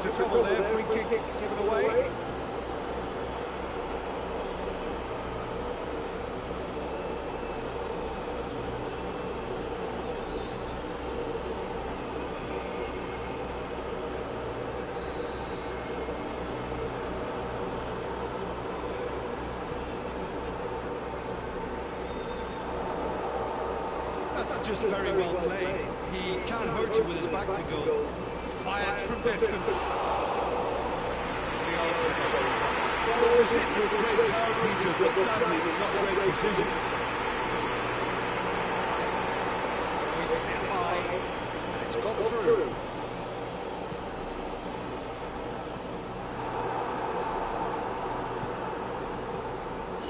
into trouble there, free kick given away. That's just very well played. He can't hurt you with his back to goal. Fires from distance. Well, it was hit with great power, Peter, but sadly not great precision. We sit high. It's got through.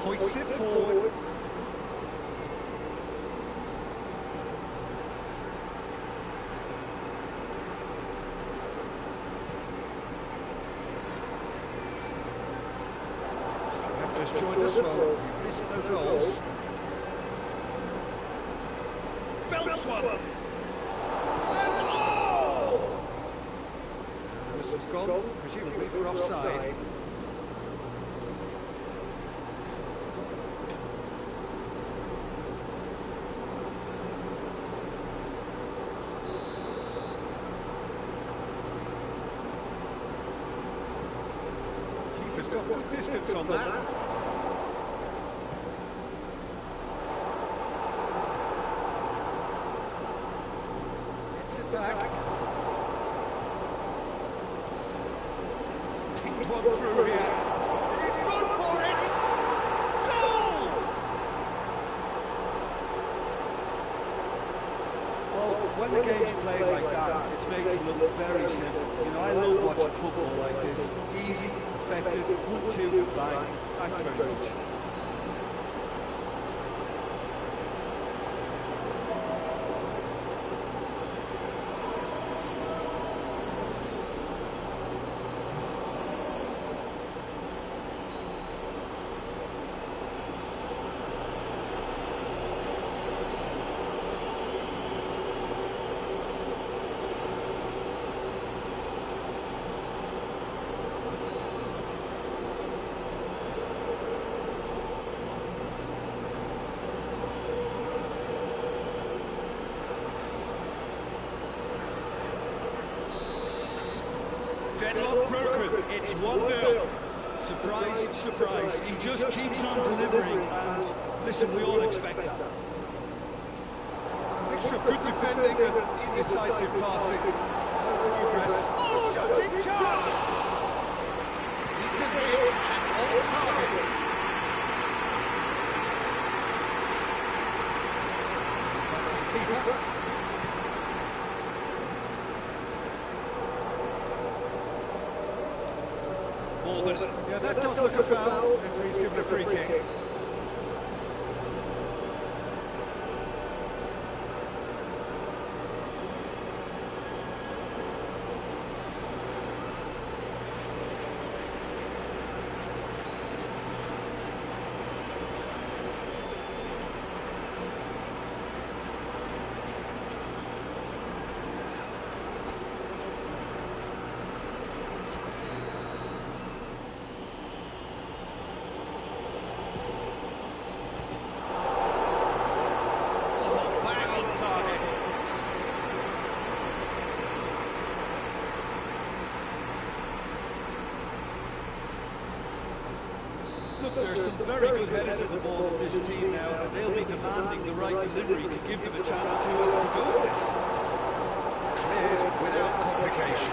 Hoists it forward. Just joined us, well, you've missed no goals. Belts one! And oh! Whistle's gone, presumably for offside. Keeper's got good distance on that. Back. Picked one through here. He's gone for it! Goal! Well, when the game's played like that, it's made to look very simple. You know, I love watching football like this. Easy, effective, 1-2, bang. Thanks very much. Deadlock broken. It's 1-0. Surprise, surprise. He just keeps on delivering, and listen, we all expect that. A mixture of good defending and indecisive passing. No progress. Oh, shooting chance! He's in hit and on target. Back to the keeper. Yeah, that does look a foul. Referee's given a free kick. Look, there are some very good headers of the ball in this team now, and they'll be demanding the right delivery to give them a chance to go with this. Cleared without complication.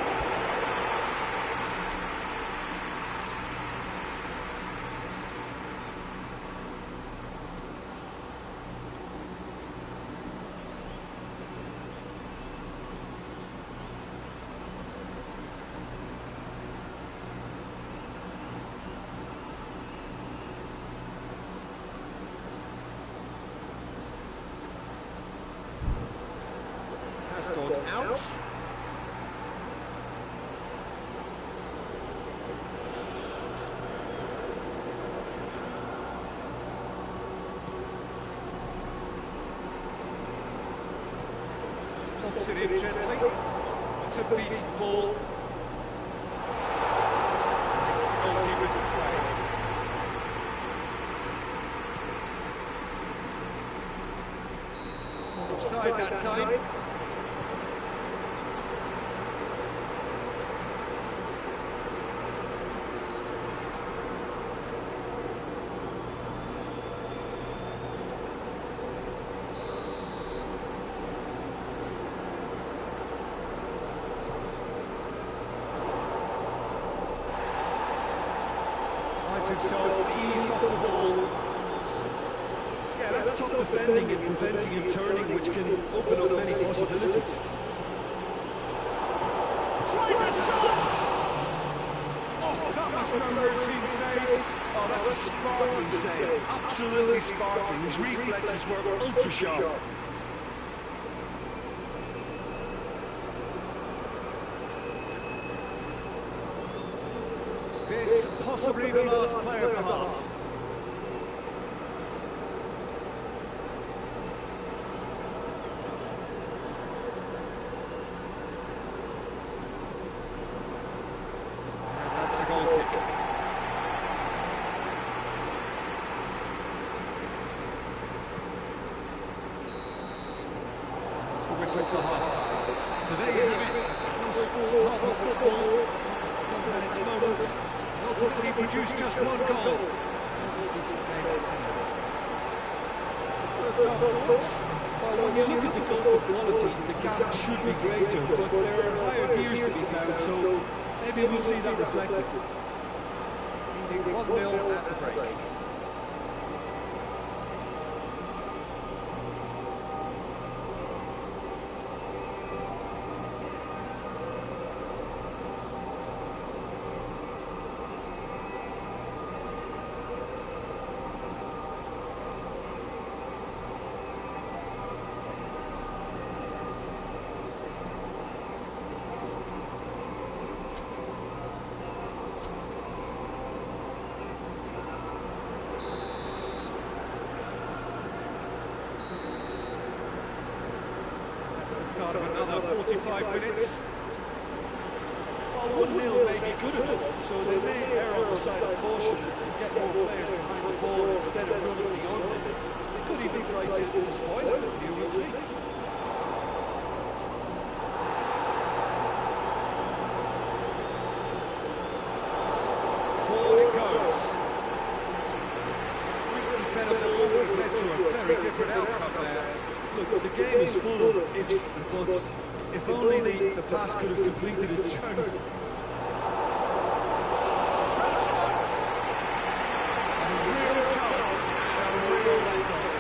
Has gone out. Lobs it in gently. It's a decent ball. with the play. Offside that time. Himself eased off the ball. Yeah, that's top defending and preventing him turning, which can open up many possibilities. Tries a shot! Oh, that was no routine save. Oh, that's a sparkling save. Absolutely sparkling. His reflexes were ultra sharp. This possibly the last play of the half. And that's a goal kick. It's the whistle for half-time. So there you have it. Close sport, half of football. It's not had its moments. Ultimately produced just one goal. First half thoughts? Well, when you look at the goal for quality, the gap should be greater, but there are higher gears to be found, so maybe we'll see that reflected. 1-0 at the break. Start of another 45 minutes. Well, 1-0 may be good enough, so they may err on the side of caution and get more players behind the ball instead of running beyond it. They could even try to spoil it from here, we'll see. Forward it goes. Slightly better ball would have led to a very different outcome there. Look, the game is full of ifs and buts. If only the pass could have completed its journey. A real chance and a real let-off.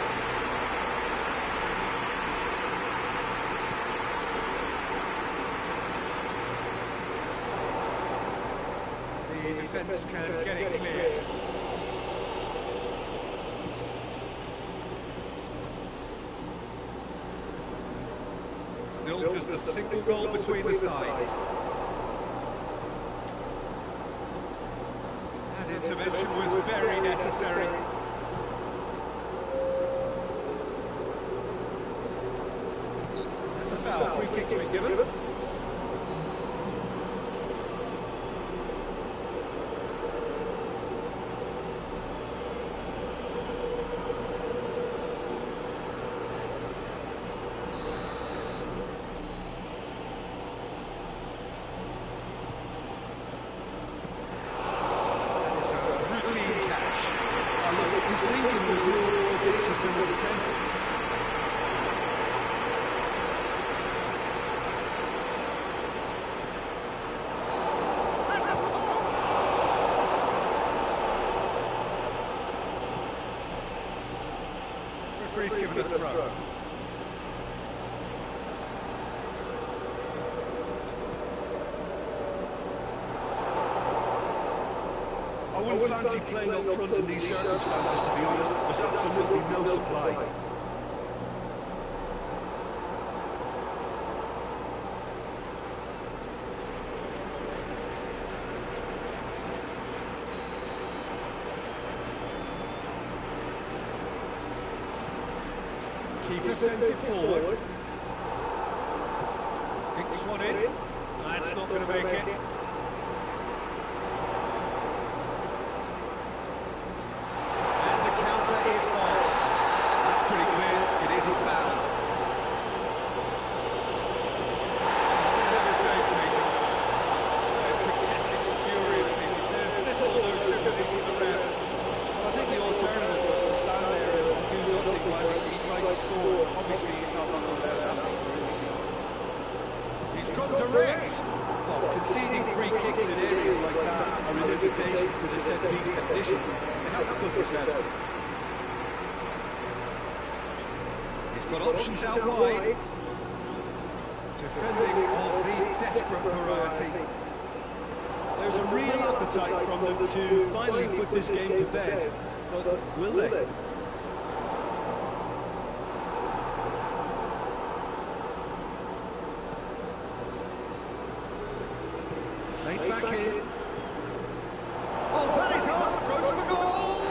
The defence can get it clear. Just a single goal between the sides. That intervention was very necessary. That's a foul. Free kick's been given. His thinking was more audacious than his attempt. Referee's given a throw. I wouldn't fancy playing up front in these circumstances, to be honest. There's absolutely no supply. Keeper sends it forward. Dinks one in. That's not going to make it. gone direct. Well, conceding free kicks in areas like that are an invitation to the set-piece technicians. They have to put this out. He's got options out wide. Defending of the desperate variety. There's a real appetite from them to finally put this game to bed, but will they? Laid back in. Oh, that is us! Goes for goal!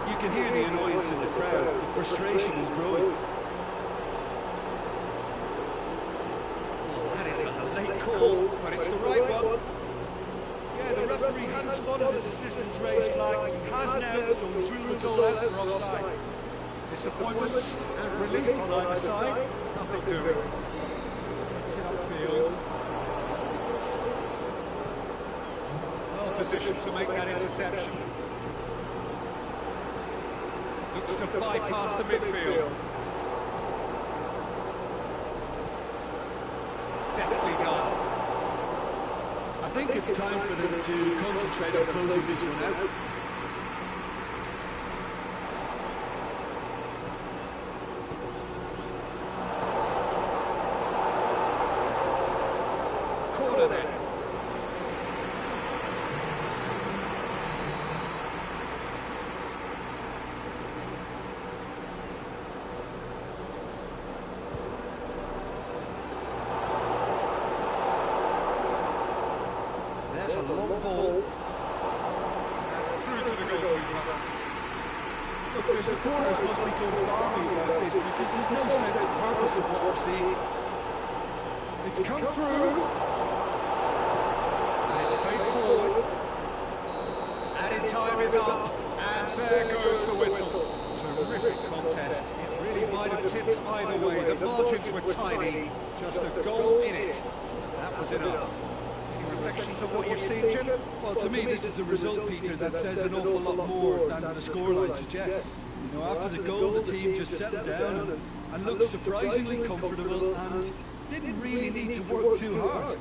You can hear the annoyance in the crowd. The frustration is growing. Oh, that is a late call, but it's the right one. Yeah, the referee hadn't spotted his assistant's raised flag. He has now, so he's ruled the goal out for offside. Disappointments and relief on either side. Nothing doing. Gets it upfield. Well positioned to make that interception. Looks to bypass the midfield. Deftly done. I think it's time for them to concentrate on closing this one out. Corner then. There's a long ball. Through to the goalkeeper. Look, their supporters must be going balmy about this because there's no sense of purpose in what we're seeing. It's come through. And it's played forward. Added time is up. And there goes the whistle. Terrific contest. It really might have tipped either way. The margins were tiny. Just a goal in it. That was enough. Any reflections on what you've seen, Jim? Well, to me, this is a result, Peter, that says an awful lot more than the scoreline suggests. You know, after the goal, the team just settled down and looked surprisingly comfortable and didn't really need to work too hard.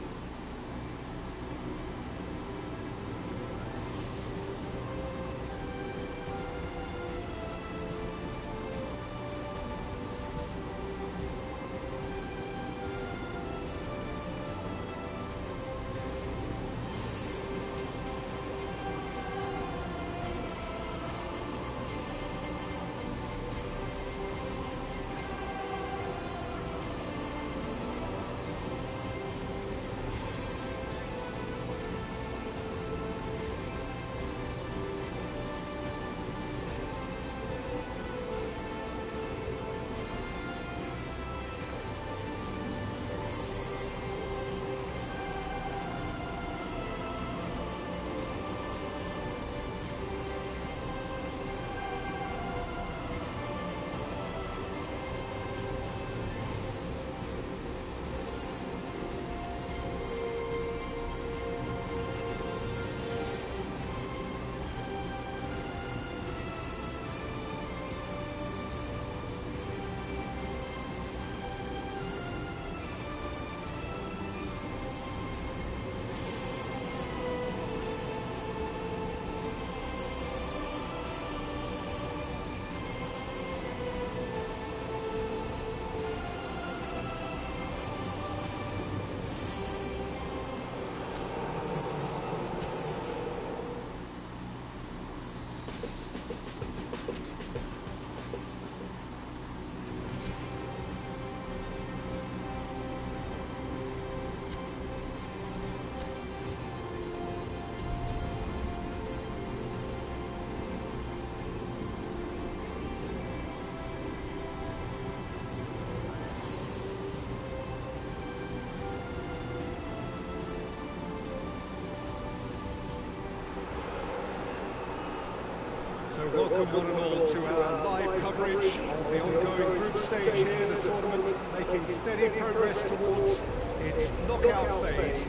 So welcome one and all to our live coverage of the ongoing group stage here, the tournament making steady progress towards its knockout phase.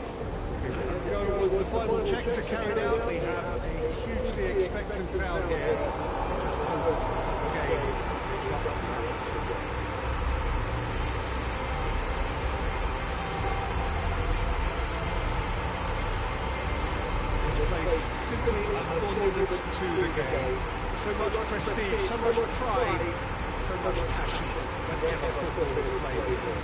Once the final checks are carried out, we have a hugely expectant crowd here. Just hope the game picks up the atmosphere. simply a monument to the game. So much prestige, so much pride, so much passion whenever football is played here.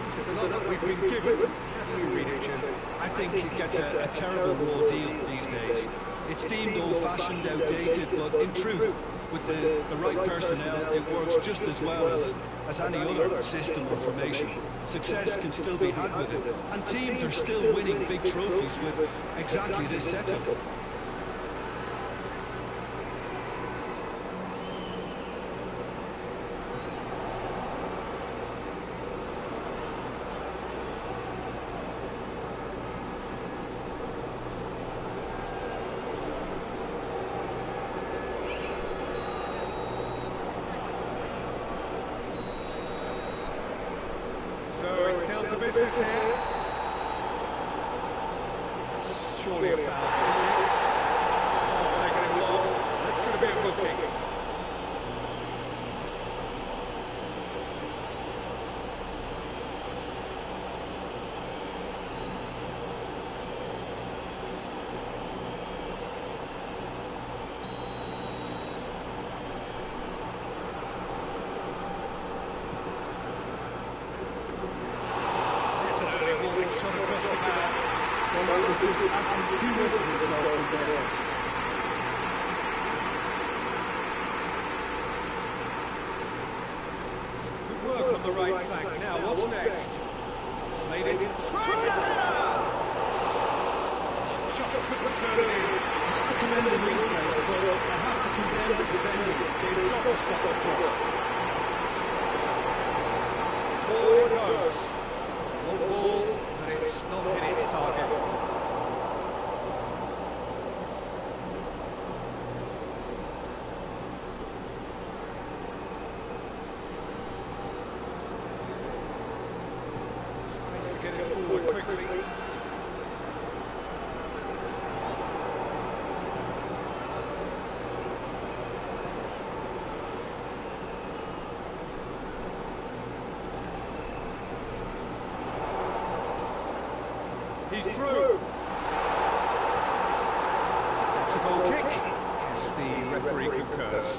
This is the lineup we've been given. How do you read it, Jim? I think it gets a terrible raw deal these days. It's deemed old-fashioned, outdated, but in truth, with the right personnel, it works just as well as any other system or formation. Success can still be had with it, and teams are still winning big trophies with exactly this setup. So it's down to business here. Surely a foul for Nick. It's not taking him long. It's going to be a booking. Well, that was just asking too much of himself from there. Good work on the right flank. Now, what's next? Played it. Tries it there! Just couldn't turn it in. I have to commend the replay, but I have to condemn the defending. They've got to stop the cross. Forward it goes. It's a long ball, but it's not hit its target. Tries to get it forward quickly. He's through. That's a goal kick. Yes, the referee concurs.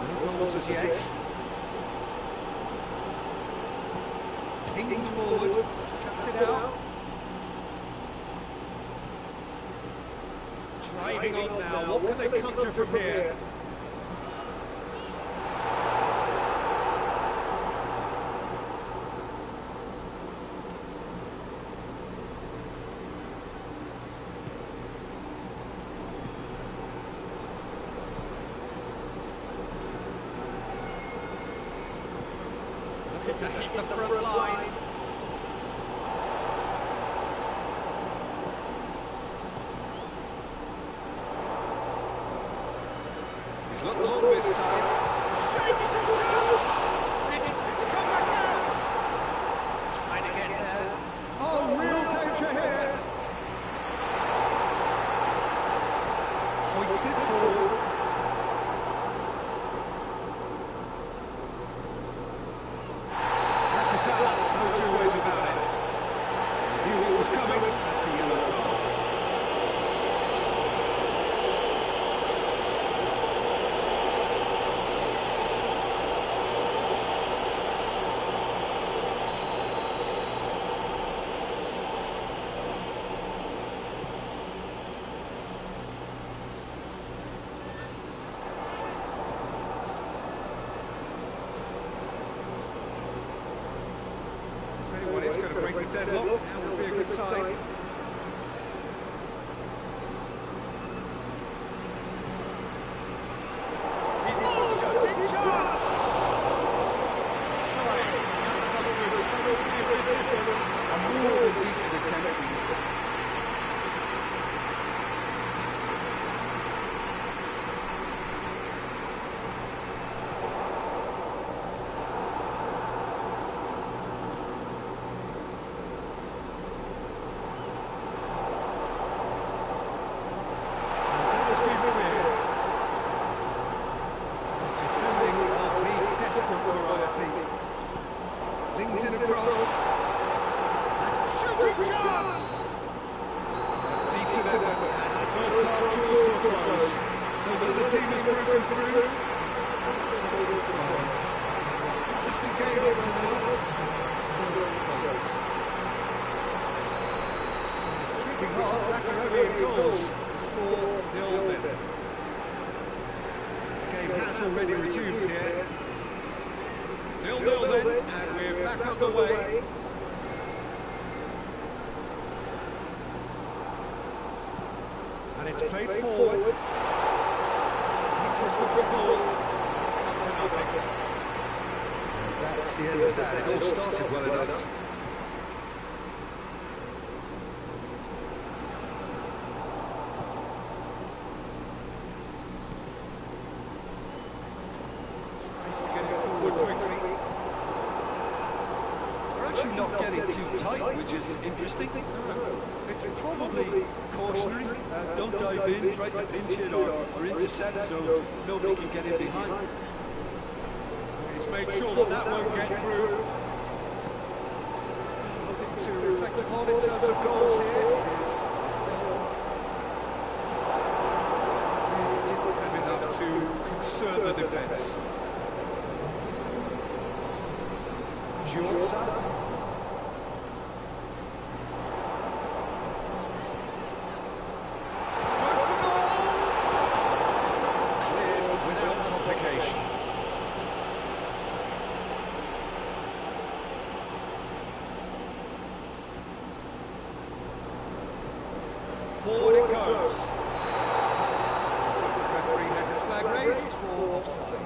No goals as yet. Pinged forward. Cuts it out. Driving on now. What can they conjure from here? Looking to hit the front line. He's looked long this time. Shapes to shoot! It's come back out! Trying to get there. Oh, real danger here! Hoists it forward. That's a foul. No two ways about it. Knew what was coming. That's a yellow card. If anyone is going to break the deadlock, now would be a good time. He's shooting chance! Trying. goals. The score 0-0. The game has already resumed here. 0-0 then, and we're back underway. And it's played forward. Touches looking ball. It's come to nothing. And that's the end of that. It all started well enough. Tries to get it forward quickly. They're actually not getting too tight, which is interesting. It's probably cautionary. Don't dive in, try to pinch it or intercept so nobody can get in behind. He's made sure that that won't get through. Nothing to reflect upon in terms of goals here. He didn't have enough to concern the defence. Giorza. Forward it goes. The referee has his flag raised for offside.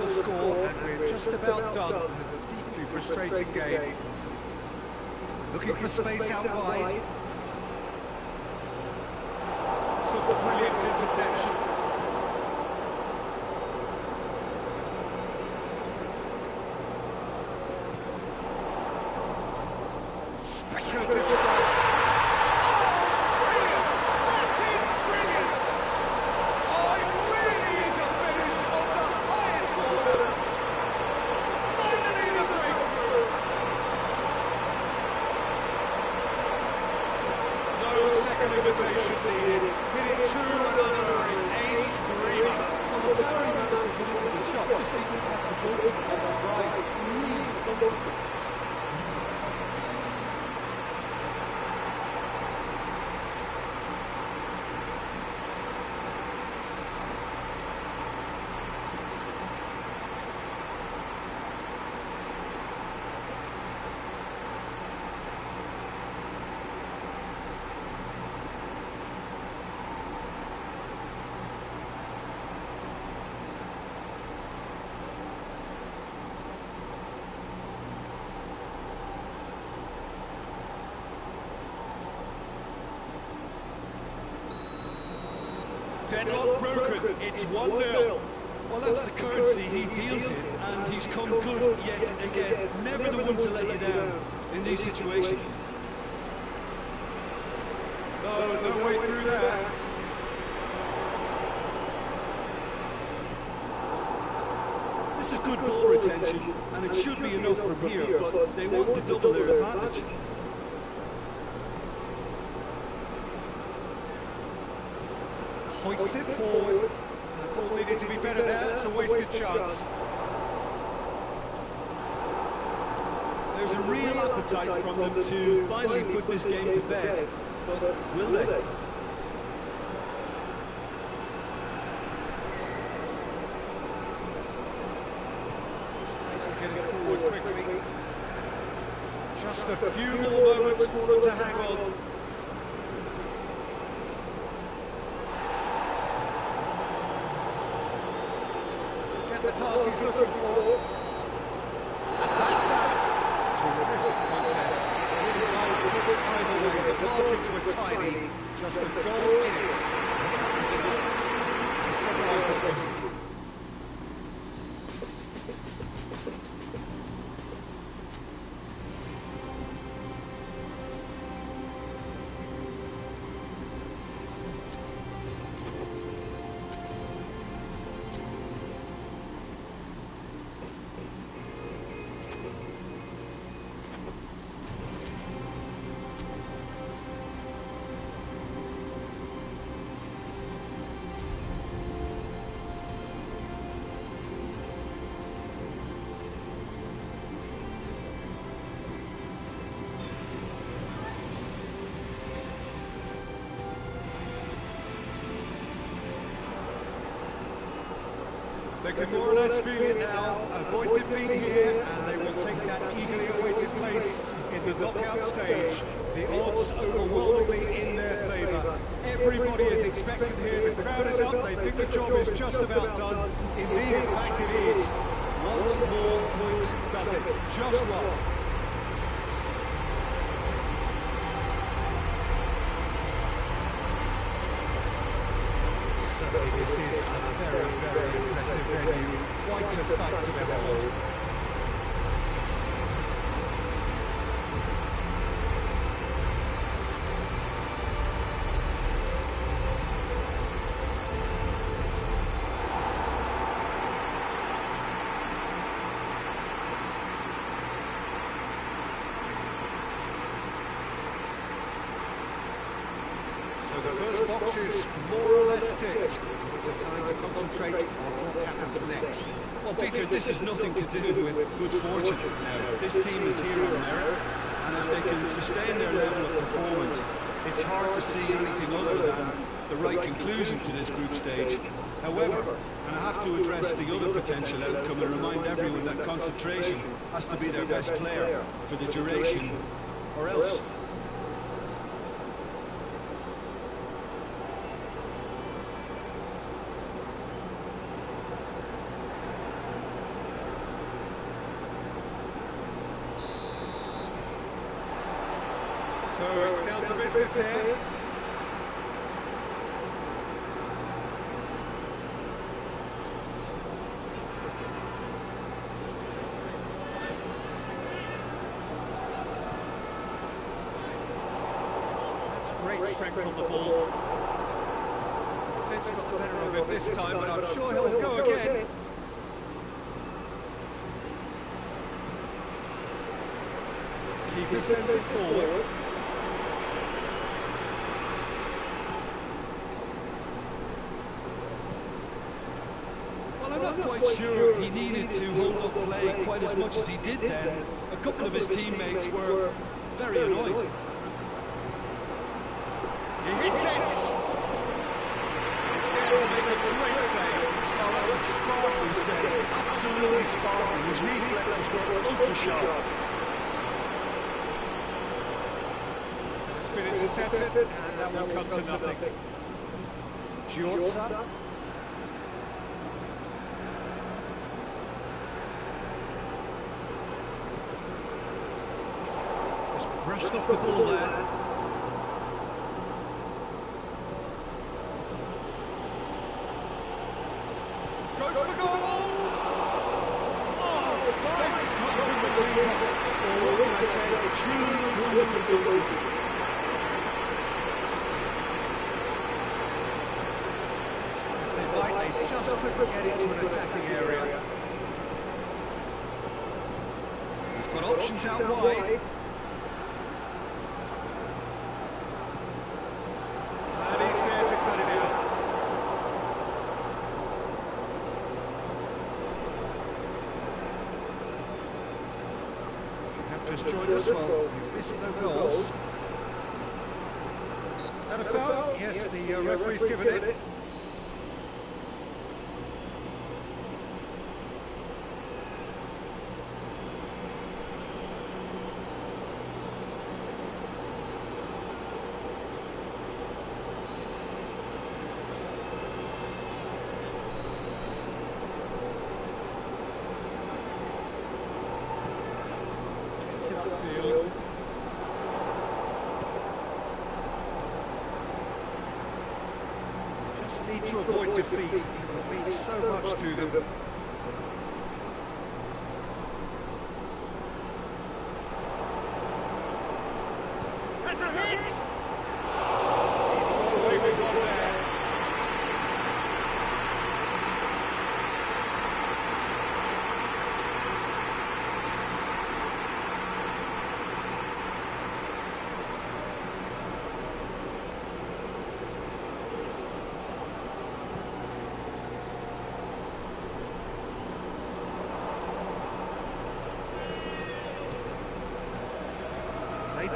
Score, and we're just about done. A deeply frustrating game. Looking for space out wide. Some brilliant interception. Speculative strike. Invitation needed. Hit it true and unalluring. A screamer. Well, the Ferrari managed to get into the shot, just seemed to catch the ball by surprise. Really dumped it. Deadlock broken, it's 1-0. Well, that's the currency he deals in, and he's come good yet again. Never the one to let you down in these situations. No way through there. This is good ball retention, and it should be enough from here, but they want to double their advantage. Hoists it forward. The ball needed to be better there. It's a wasted chance. There's a real appetite from them to finally put this game to bed, but will they? Nice to get it forward quickly. Just a few more moments for them to hang on. The pass he's looking for. And that's that. Terrific contest. Really well tipped either way. The margins were tiny. Just a goal in it. That was enough to summarise the game. They can more or less feel it now. Avoid defeat here, and they will take that eagerly awaited place in the knockout stage. The odds overwhelmingly in their favour. Everybody is expectant here. The crowd is up. They think the job is just about done. Indeed, in fact, it is. One more point does it. Just one. Certainly, this is a very, very impressive venue. Quite a sight to behold. So the first box is more or less ticked. It's a time to concentrate on what happens next. Well, Peter, this is nothing to do with good fortune now. This team is here on merit, and if they can sustain their level of performance, it's hard to see anything other than the right conclusion to this group stage. However, and I have to address the other potential outcome and remind everyone that concentration has to be their best player for the duration, or else. So it's down to business here. That's great strength on the ball. Defence got the better of it this time, but I'm sure he'll go again. Keeper sends it forward. I'm not quite sure he needed to hold up play quite as much as he did then. A couple of his teammates were very annoyed. He hits it! He's there to make a great save. Oh, that's a sparkling save. Absolutely sparkling. His reflexes were ultra sharp. It's been intercepted, and that will come to nothing. Giorza. Brushed off the ball there. Goes for goal! Oh, fine start from the keeper. Well, what can I say? A truly wonderful goalkeeper. As they might, they just couldn't get into an attacking area. He's got options out wide. Just joined us, well, you've missed no goals. And a foul? Yes, the referee's given it. Upfield. Just need to avoid defeat. It will mean so much to them. Has a hit! He's got away with one there.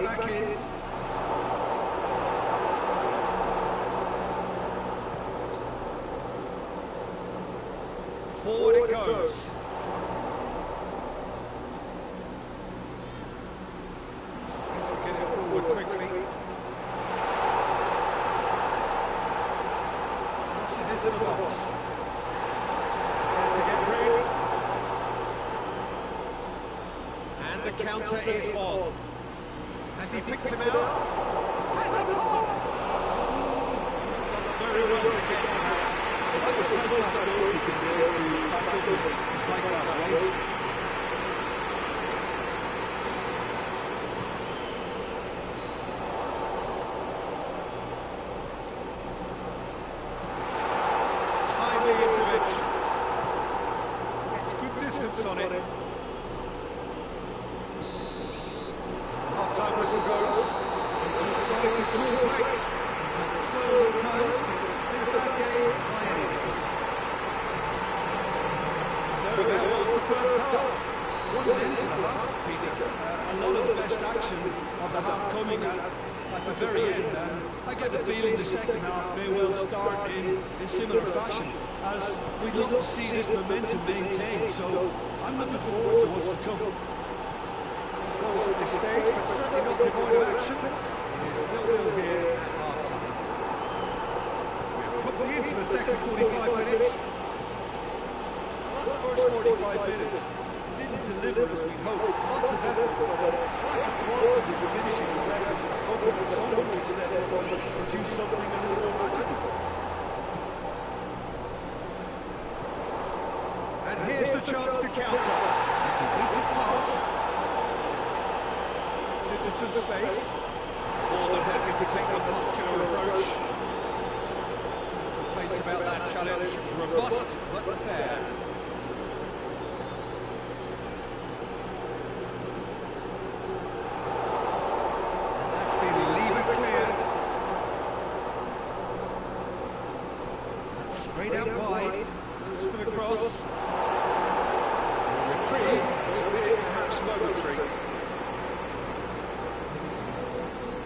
Back in. Forward goes. Needs to get it forward quickly. Tosses into the box. There to get rid. And the counter is on. Has he picked him out? Has a pop! Very well to get to that. That was high-class goalkeeping there to back up his high-class weight. Timely intervention. It's good distance on it. Half-time whistle goes. Good side to draw blanks. And 12 times. Been a bad game by any means. So that was the first half. What an end to the half, Peter. A lot of the best action of the half coming at the very end. And I get the feeling the second half may well start in similar fashion, as we'd love to see this momentum maintained. So I'm looking forward to what's to come. Goals at this stage, but certainly not devoid of action. It is 0-0 here at half-time. We're probably into the second 45 minutes. That first 45 minutes didn't deliver as we'd hoped. Lots of effort, but a lack of quality with the finishing has left us hoping that someone could step up and produce something a little more magical. And here's the chance to counter. And the weighted pass. It's into some space. More than happy to take the muscular approach. Complaints about that challenge. Robust, but fair. Sprayed out wide, goes for the cross. Reprieve, albeit perhaps momentary.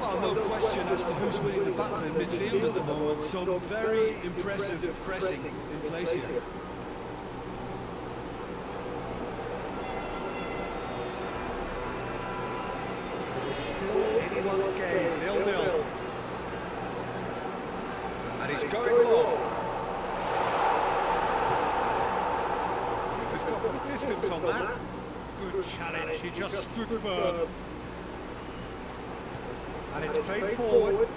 Well, no question as to who's winning the battle in midfield at the moment. Some very impressive pressing in place here. It's still anyone's game, 0-0. And he's going long. Good distance on that. Good challenge, he just stood firm. And it's played forward.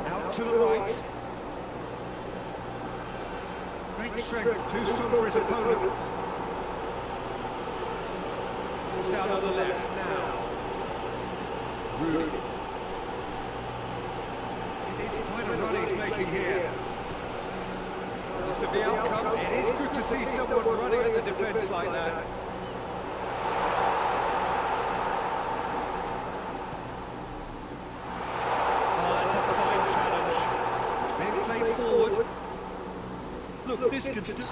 Out to the right. Great strength, too strong for his opponent. Goes out on the left now. Rude. Quite a run he's making here. Regardless of the outcome, it is good to see someone running at the defence like that. Oh, that's a fine challenge. It's being played forward. Look, this could still... The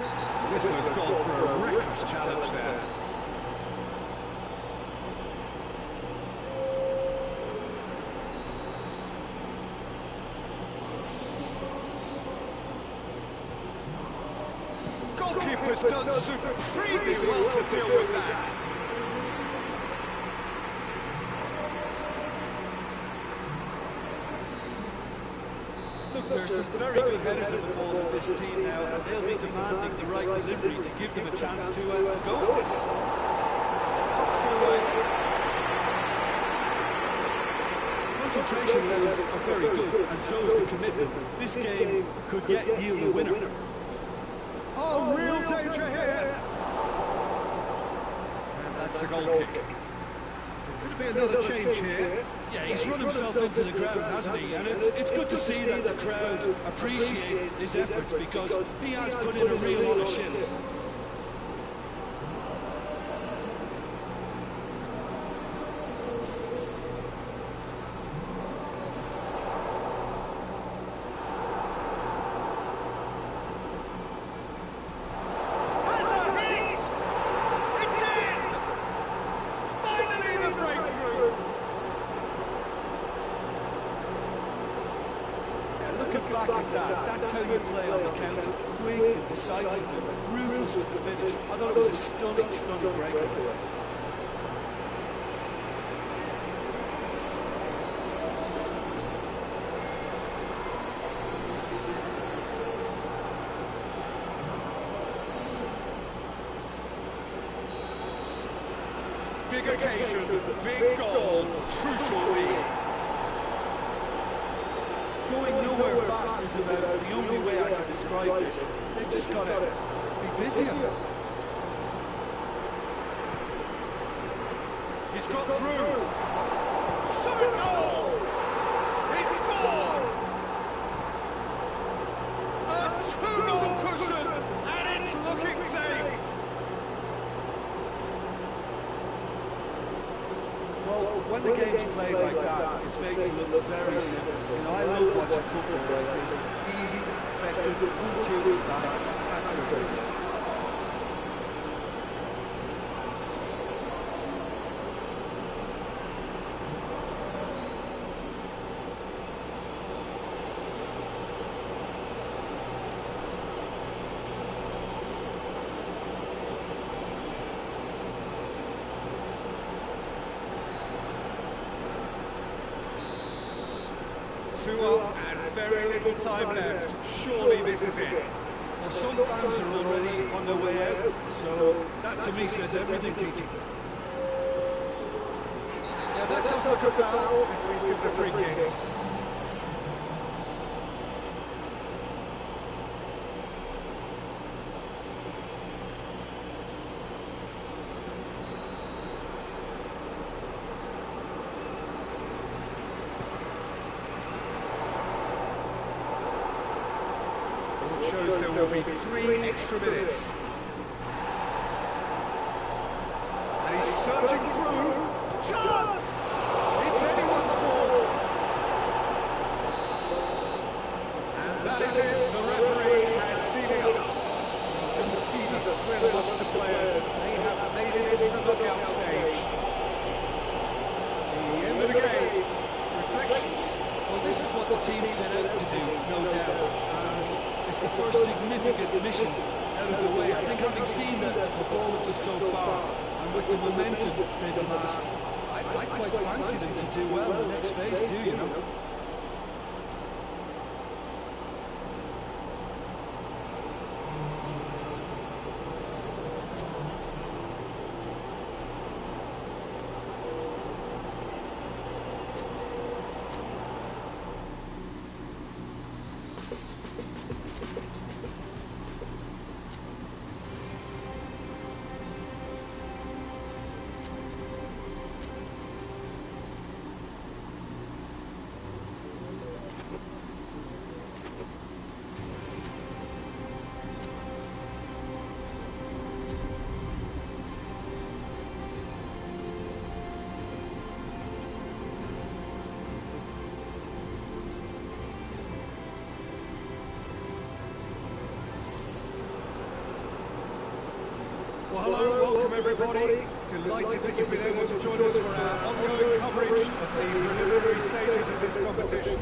whistler's gone for a reckless challenge there. Goalkeeper's done supremely well to deal with that. Look, there's some very good headers of the ball in this team now, and they'll be demanding the right delivery to give them a chance to go with this. Concentration levels are very good, and so is the commitment. This game could yet yield a winner. Oh, real danger here! And that's a goal kick. There's going to be another change here. Yeah, he's run himself into the ground, hasn't he? And it's good to see that the crowd appreciate his efforts, because he has put in a real honest shift. that's how you play on the counter. Quick and decisive and ruthless with the finish. I thought it was a stunning, stunning breakaway. Big occasion, big goal, crucial lead. Going nowhere fast is about the only way I can describe this. They've just got to be busier. He's got through. Shot a goal! He scored! A two-goal cushion, and it's looking safe. Well, when the game's played like that, it's made to look very simple. You know, I love watching football like this. Easy, effective, 1-2, that's what it is. Two up and very little time left. Surely this is it. Well, some fans are already on their way out, so that to me says everything, Kuching. Yeah, that does look a foul. Referee's given a free kick. Shows there will be 3 extra minutes. And he's surging through. Chance! It's anyone's ball. And that is it. The referee has seen enough. You just see the thrill amongst the players. They have made it into the knockout stage. The end of the game. Reflections. Well, this is what the team set out to do, no doubt. It's the first significant mission out of the way. I think having seen the performances so far, and with the momentum they've amassed, I quite fancy them to do well in the next phase too, you know. Well, hello, welcome everybody. Delighted that you've been able to join us for our ongoing coverage of the preliminary stages of this competition.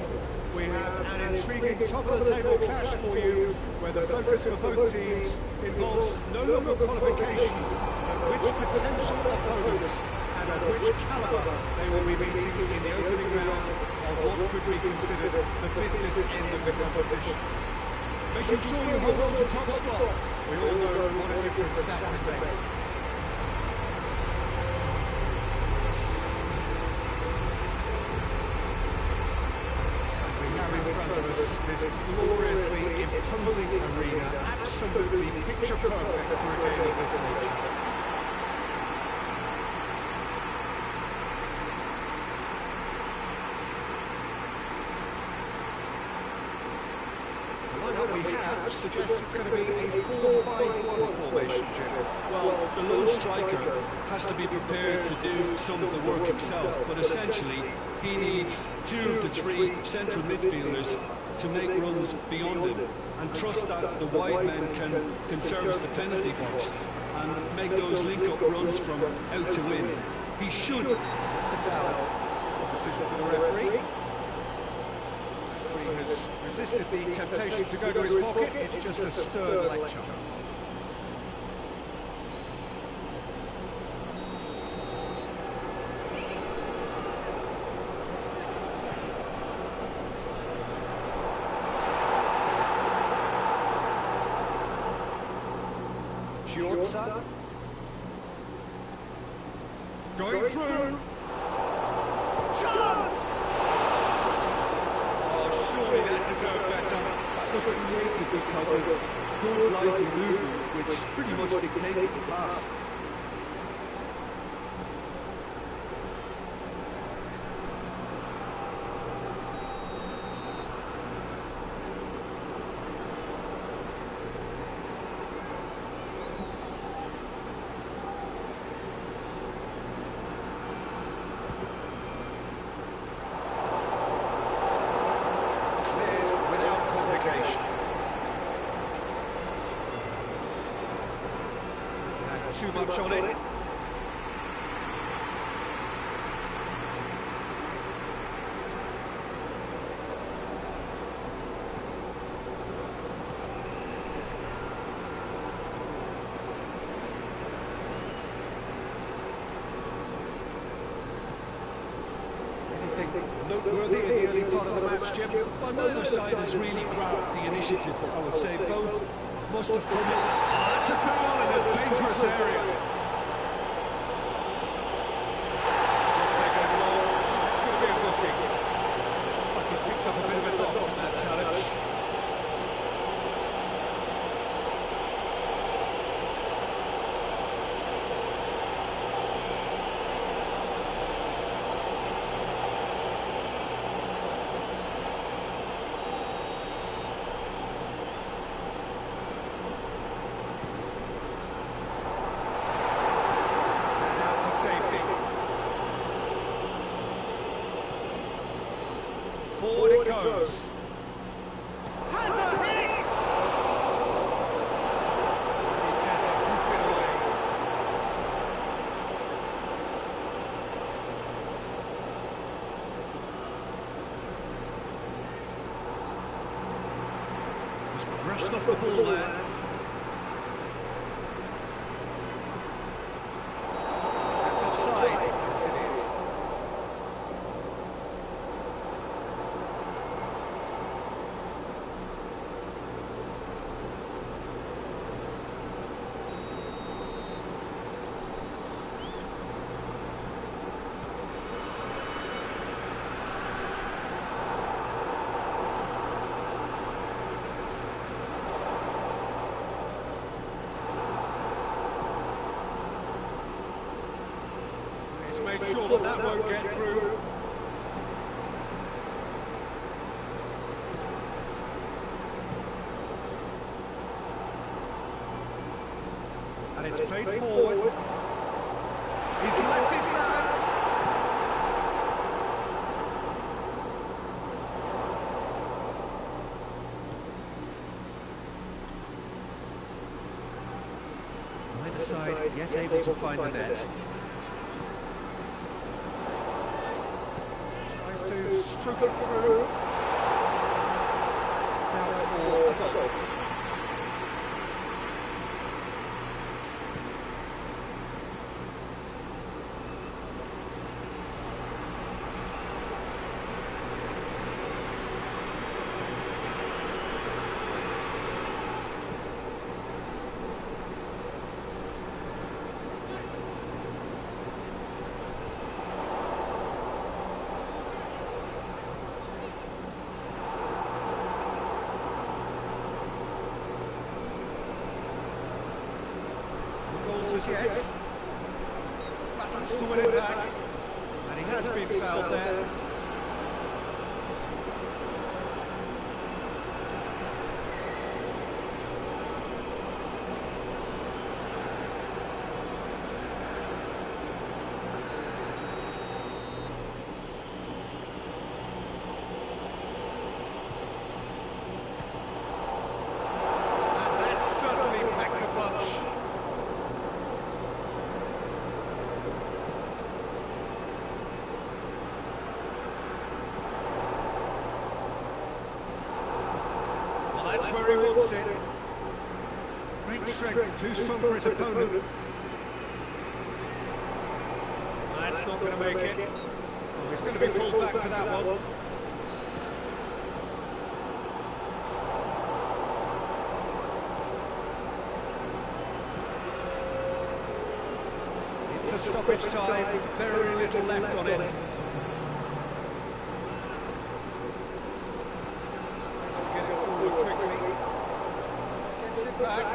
We have an intriguing top-of-the-table clash for you, where the focus for both teams involves no longer qualification, but which potential opponents and of which calibre they will be meeting in the opening round of what could be considered the business end of the competition. Making sure you hold on to top spot. We all know what a difference that can make. We have in front of us this gloriously imposing arena, absolutely picture perfect for a game of this nature. We have suggests it's going to be a 4-5-1 formation, Jim. Well, the lone striker has to be prepared to do some of the work himself, but essentially he needs 2 of the 3 central midfielders to make runs beyond him and trust that the wide men can service the penalty box and make those link-up runs from out to in. He should. It's a foul. Decision for the referee. Referee who has resisted the temptation to go to his pocket. It's just a stern lecture. Going through. Chance! Oh, surely that deserved better. That was created because of good lively movement, which pretty much dictated the pass. Too much on it. Anything noteworthy in the early part of the match, Jim? Well, neither side has really grabbed the initiative, I would say. Both must have come in. That's a foul in a dangerous area. It's not taking him long. It's going to be a booking. Looks like he's picked up a bit of a knock from that challenge. Forward it goes. Has a hit! He's there to hoof it away. Just brushed off the ball there. That's offside. Yes, it is. He's made sure that that won't get through. And it's played forward. He's left his man. Neither side yet able to find the net. To stroke it through. It's out for a goal. As yet, battles to win it back, and he has been fouled there. And that certainly packed a punch. where he wants it. Great strength, too strong for his opponent. That's not going to make it. Oh, he's going to be pulled back for that one. Into stoppage time, very little left on it. Tries to get it forward quickly. Gets it back.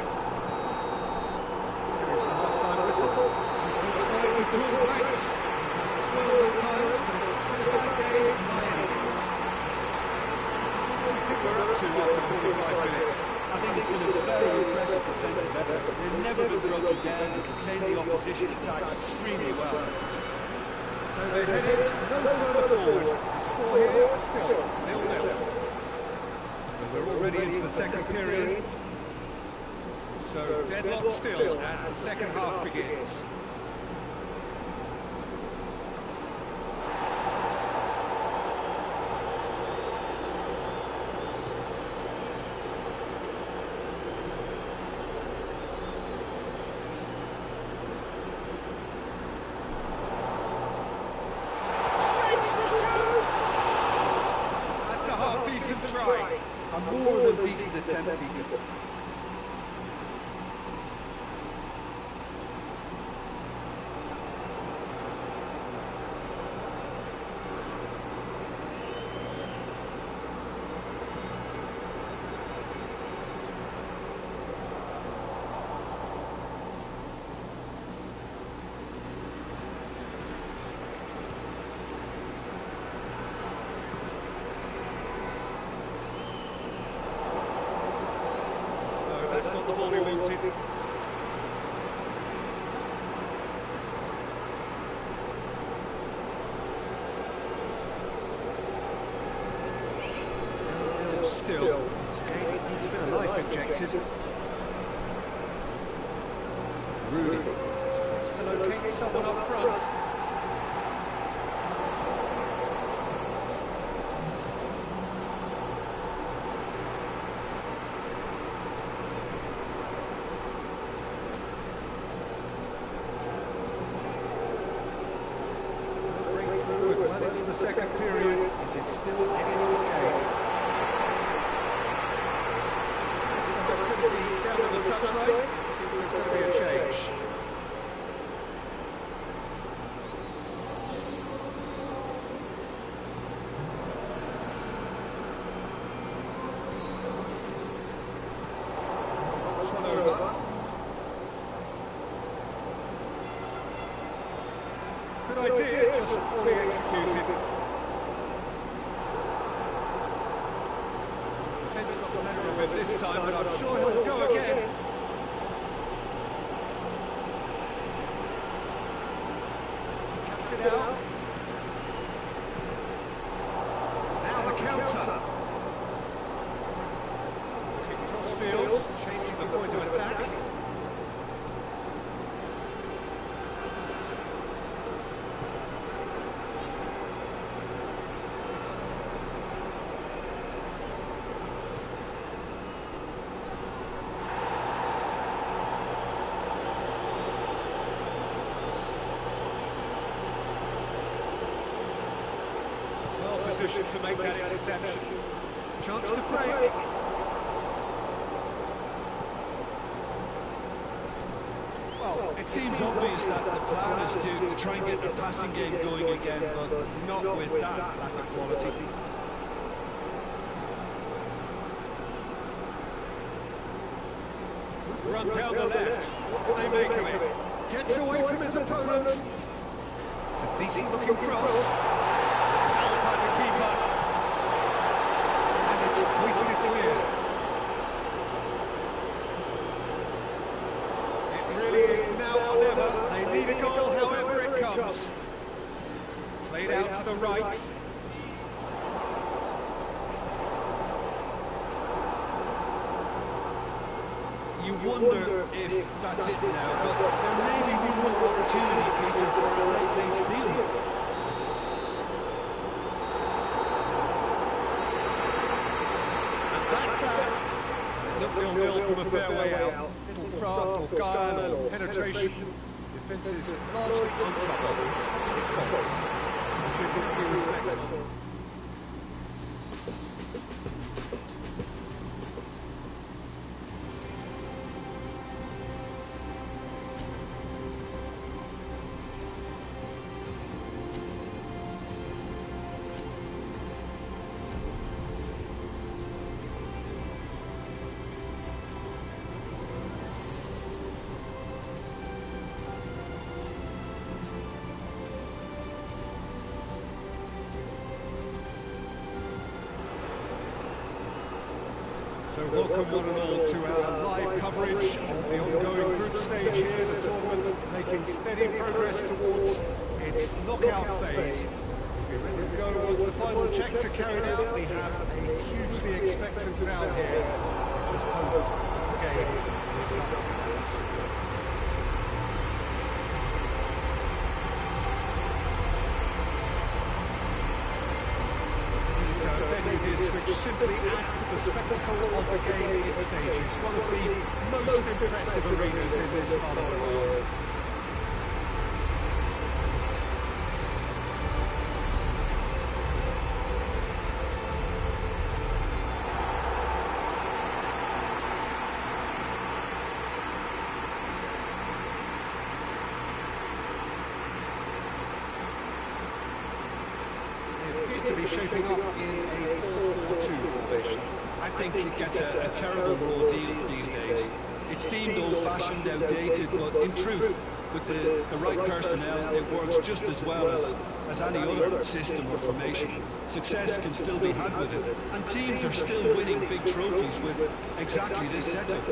There is the half-time whistle. Both sides have drawn blanks. 12 at times, but it's a bad game by any means. What do you think we're up to after 45 minutes? I think it's been a very impressive defensive effort. They've never been broken down and contained the opposition attacks extremely well. So they're headed no further forward. The score here still 0-0. And we're already into the second period. So deadlock still as the second half begins. A more than decent attempt, Peter. That's not the ball he wanted. Still, it's needs a bit of life injected. Rudy tries to locate someone up front. Well into the second period, it is still anyone's game. There's some activity down on the touchline. It seems there's going to be a change. That's one over. Good idea, just poorly executed. Defence got the better of him this time, but I'm sure he'll go again. Cuts it out. Now the counter. Looking cross-field, changing the point of attack. To make that interception. Chance to break. Well, it seems obvious that the plan is to try and get the passing game going again, but not with that lack of quality. Good run down the left. What can they make of it? Gets away from his opponent. It's a decent looking cross. Keeper, and it's hoisted clear. It really is now or never. They need a goal however it comes. Played out to the right. You wonder if that's it now, but there may be one more opportunity, Peter, for a late steal. Defence is largely untroubled. It's Thomas, which you can reflect on. So welcome one and all to our live coverage of the ongoing group stage here, the tournament making steady progress towards its knockout phase. We're ready to go once the final checks are carried out. We have a hugely expectant crowd here. Just hope the game is up to that. Which simply adds to the spectacle of the game it stages. One of the most impressive arenas in this part of the world. They appear to be shaping up in a 4-4-2 formation. I think it gets a terrible raw deal these days. It's deemed old-fashioned, outdated, but in truth, with the right personnel, it works just as well as any other system or formation. Success can still be had with it, and teams are still winning big trophies with exactly this setup.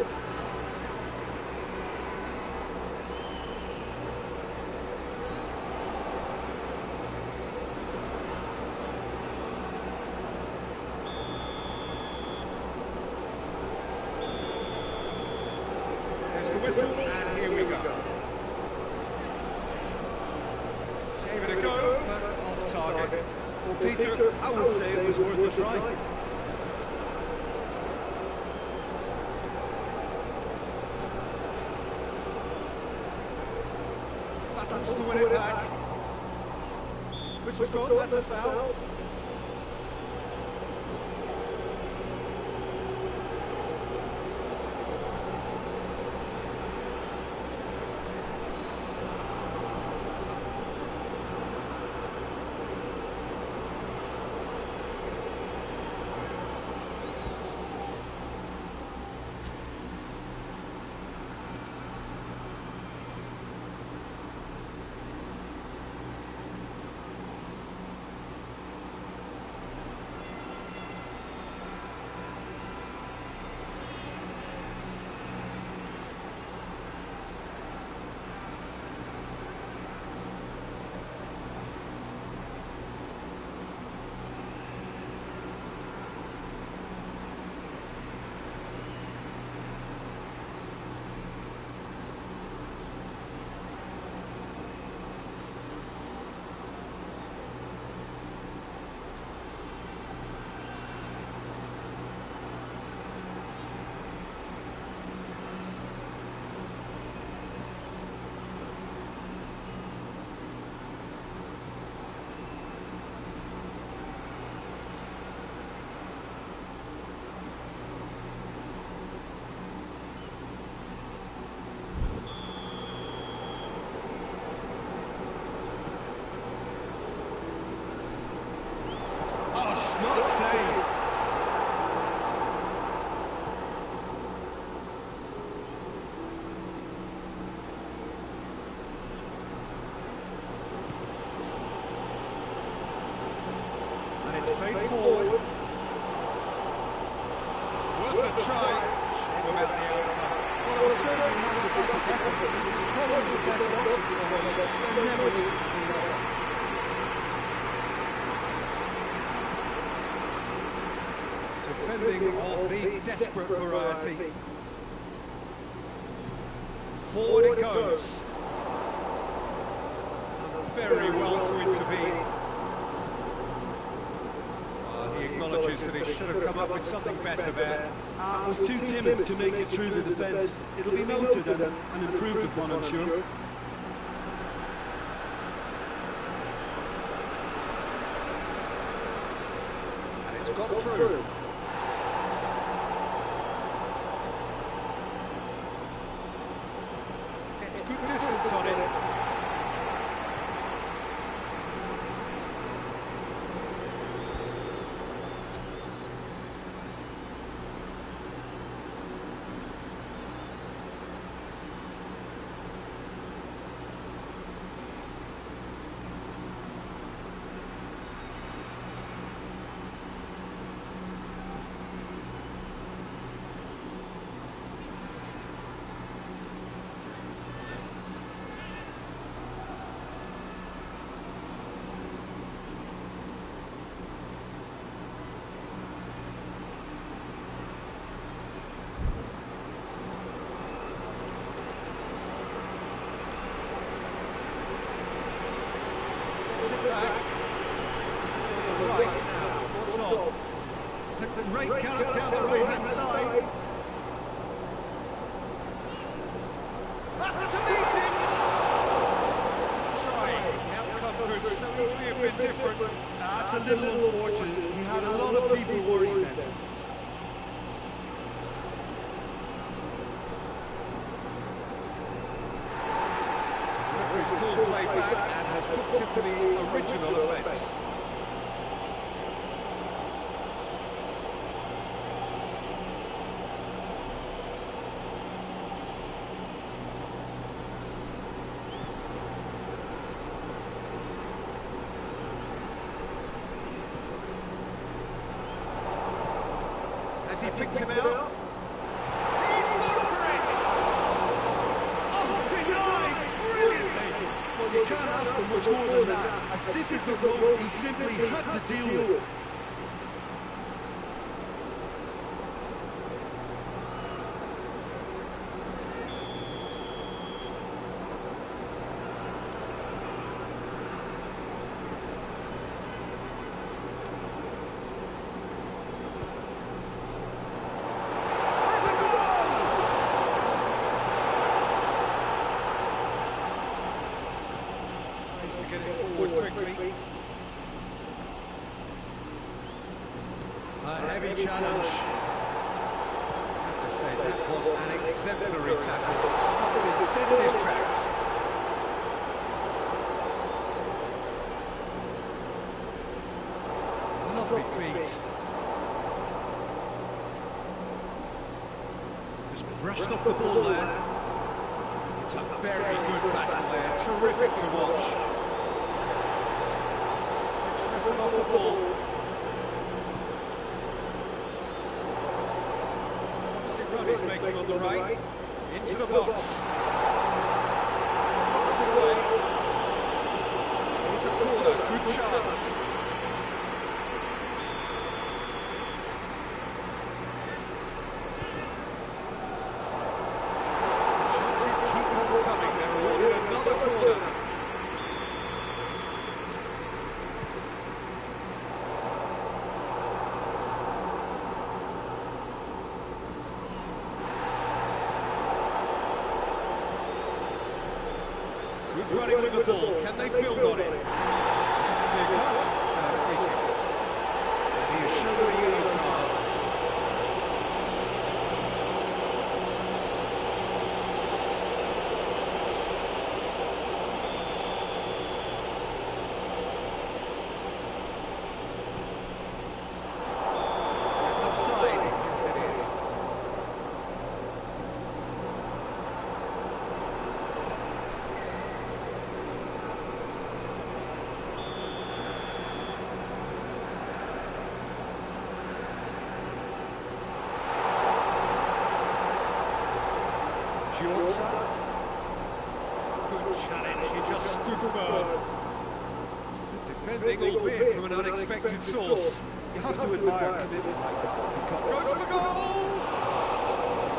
The whistle, and here we go. Gave it a go, but off target. Well, Peter, I would say it was worth a try. Battles to win it back. Whistle's gone, that's a foul. Smart save. And it's played forward. Worth a try. Shame about the outcome. Well, it was certainly not the better effort. It was probably the best option for him. They're never easy to do that. Defending of the desperate variety. Forward it goes. Very well to intervene. He acknowledges that he should have come up with something better there. Was too timid to make it through the defence. It'll be noted and improved upon, I'm sure. got through. Gets good distance on it. Great gallop down the right-hand side. That's amazing! Trying. The outcome could so easily have been different. That's a little unfortunate. He had a lot of people worried then. Referee's called play back and has booked him for the original offence. He picked him out. He's gone for it! Oh, denied! Brilliantly! Well, you can't ask for much more than that. A difficult moment he simply had to deal with. To get it forward quickly. A heavy challenge. I have to say that was an exemplary tackle. Stopped him dead in his tracks. Lovely feet. Just brushed off the ball there. It's a very good battle there. Terrific to watch. Off the ball. It's a promising run he's making on the right. Into the box. Knocks it away. It's a corner. Good chance. The chances keep on coming. They're awarded another corner. Good running with the ball. Can they build on it? That's clear cut. It's a free kick. And he has shown a yellow card. That's offside. Yes, it is. Good challenge, he just stood firm. Good defending, albeit from an unexpected source. You have to admire a commitment like that. Goes for goal!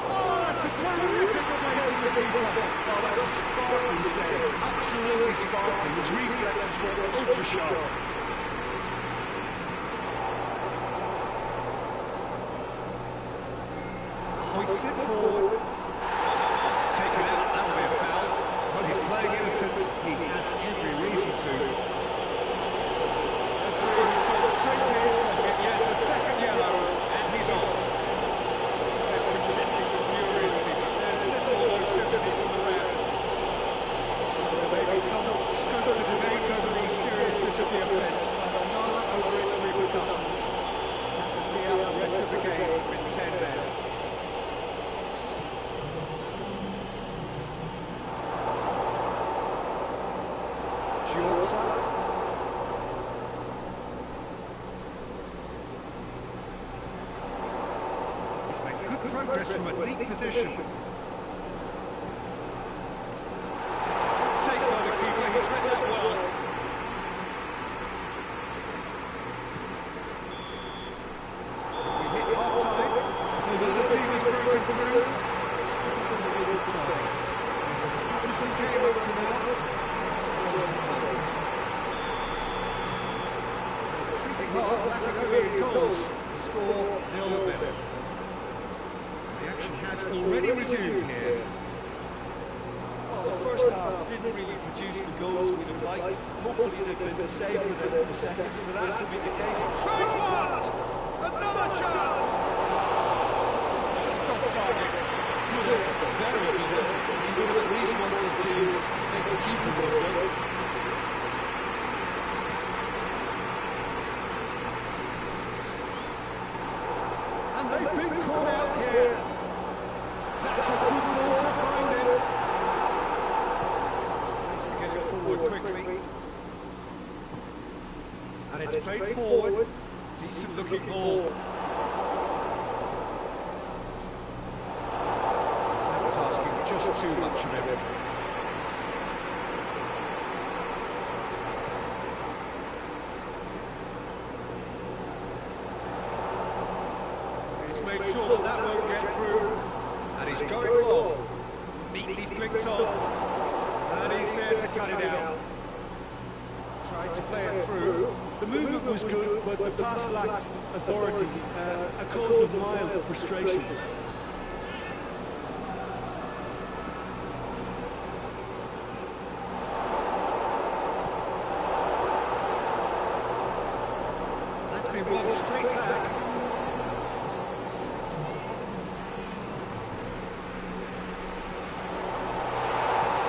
Oh, that's a terrific save from the keeper. Oh, that's a sparkling save. Absolutely sparkling. His reflexes were ultra sharp. Hoists it forward. It's taken out, that'll be a foul. Well, he's playing innocent. He has every reason to. Referee has gone straight to his pocket. Yes, a second He's made good progress from a deep position. Take by the keeper, he's read that well. We hit half-time, so another team has broken through. Just the game up to now. Half, lack of only goals, the score 0-0. The action has already resumed here. Well, the first half didn't really produce the goals we'd have liked. Hopefully they've been saved for the second. For that to be the case, Tries one! Another chance! Just off target. good effort, very good effort. He would have at least wanted to make the keeper look good. And they've been caught out here. That's a good ball to find him. Tries to get it forward quickly. And it's played forward. Decent looking ball. That was asking just too much of him. He's made sure that won't get through. And he's going long. Neatly flicked on. And he's there to cut it out. Tried to play it through. The movement was good, but the pass lacked authority, a cause of mild frustration. That's been won straight back.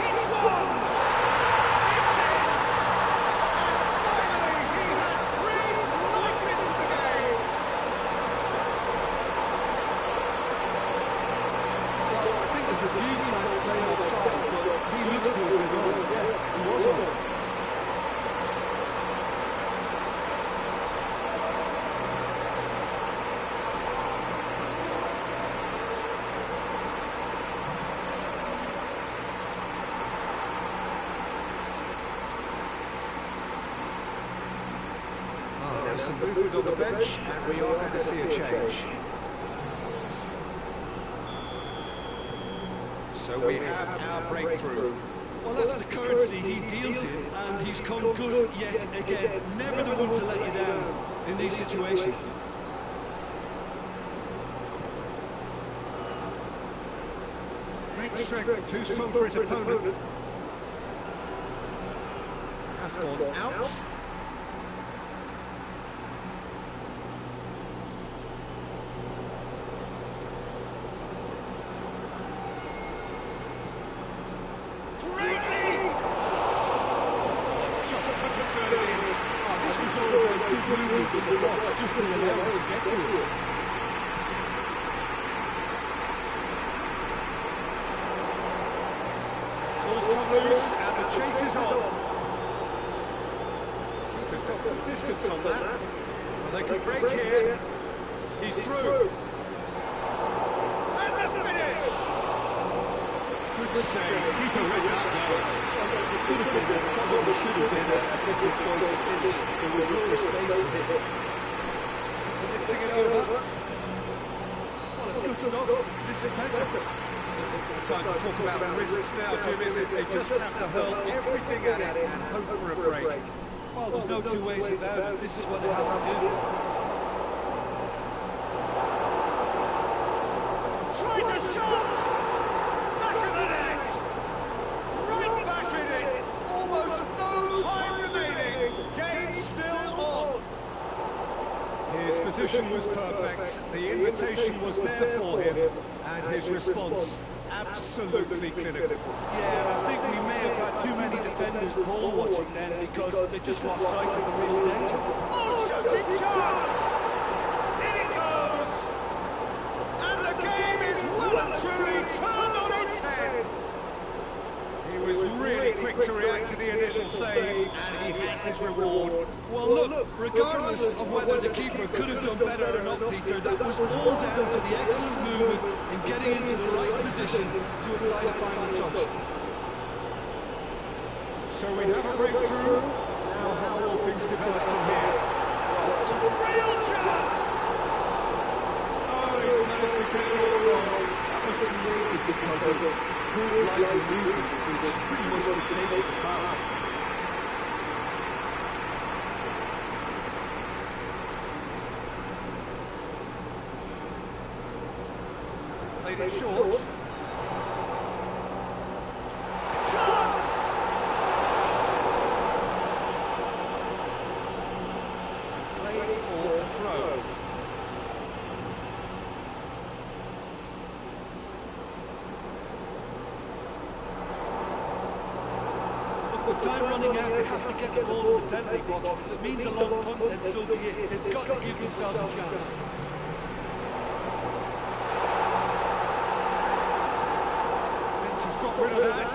It's one! It's in! And finally he has breathed life into the game! Well, I think there's a few trying to claim offside, but he looks to have been wrong. Yeah, he was on. There's some movement on the bench, and we are going to see a change. So we have our breakthrough. Well, that's the currency he deals in, and he's come good yet again. Never the one to let you down in these situations. Great strength, too strong for his opponent. Has gone out. This was all about good movement in the box just to allow him to get to it. Balls come loose and the chase is on. Keeper's got good distance on that. Well, they can break here. He's through. And the finish! Good save. Keeper read that well. It could have been, probably should have been a different choice of finish. There was no space to hit it. So lifting it over. Well, it's good stuff. This is better. This is the time to talk about the risks now, Jim, is it? They just have to hurl everything at it and hope for a break. Well, there's no two ways about it. This is what they have to do. Tries a shot! Back of the net! Right back in it! Almost no time remaining! Game still on! His position was perfect, the invitation was there for him, and his response absolutely clinical. Yeah, and I think we may have had too many defenders ball watching then because they just lost sight of the real danger. Oh, shooting chance! In it goes! And the game is well and truly turned on its head! He was really quick to react to the initial save, and he has his reward. Well, look, regardless of whether the keeper could have done better or not, Peter, that was all down to the excellent movement in getting into the right position to apply the final touch. So we have a breakthrough. Now how will things develop from here? Real chance! Oh, he's managed to get it all wrong. That was created because of good lively movement, which pretty much dictated the pass. Played it short. Chance! Played for a throw. With time running out, they have to get the ball in the penalty box. If it means a long punt, then so be it. They've got to give themselves a chance. Vince has got rid of that.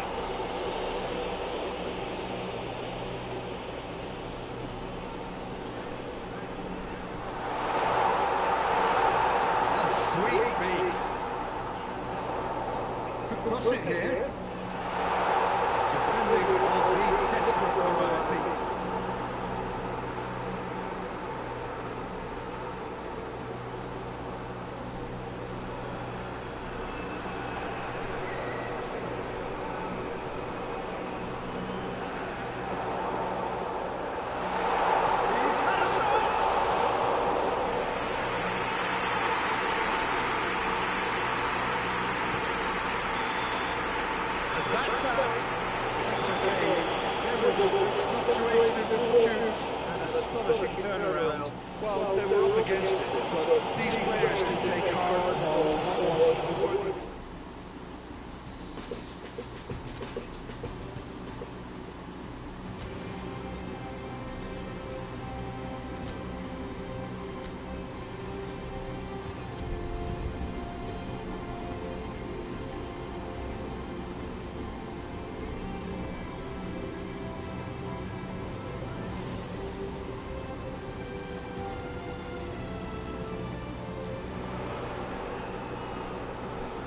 Oh, sweet feet. Could cross it here. Defending of the desperate variety. He's had a shot! And that's that. Fluctuation in fortunes and astonishing turnaround. Well, they were up against it, but these players can take hard for what was important.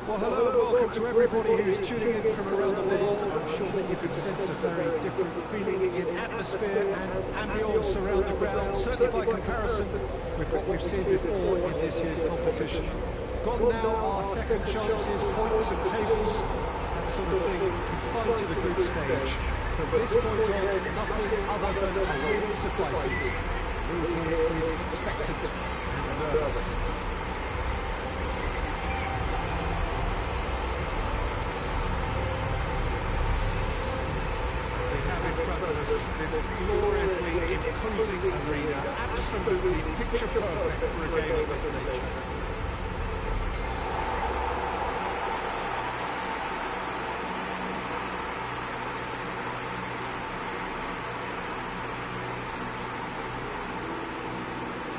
Well, hello and welcome to everybody who's tuning in from around the world. I'm sure that you can sense a very different feeling in atmosphere and ambience around the ground, certainly by comparison with what we've seen before in this year's competition. Gone now are second chances, points and tables, that sort of thing confined to the group stage. From this point on, nothing other than a win suffices. Who here is expectant and nervous? This gloriously imposing arena, absolutely picture perfect for a game of this nature.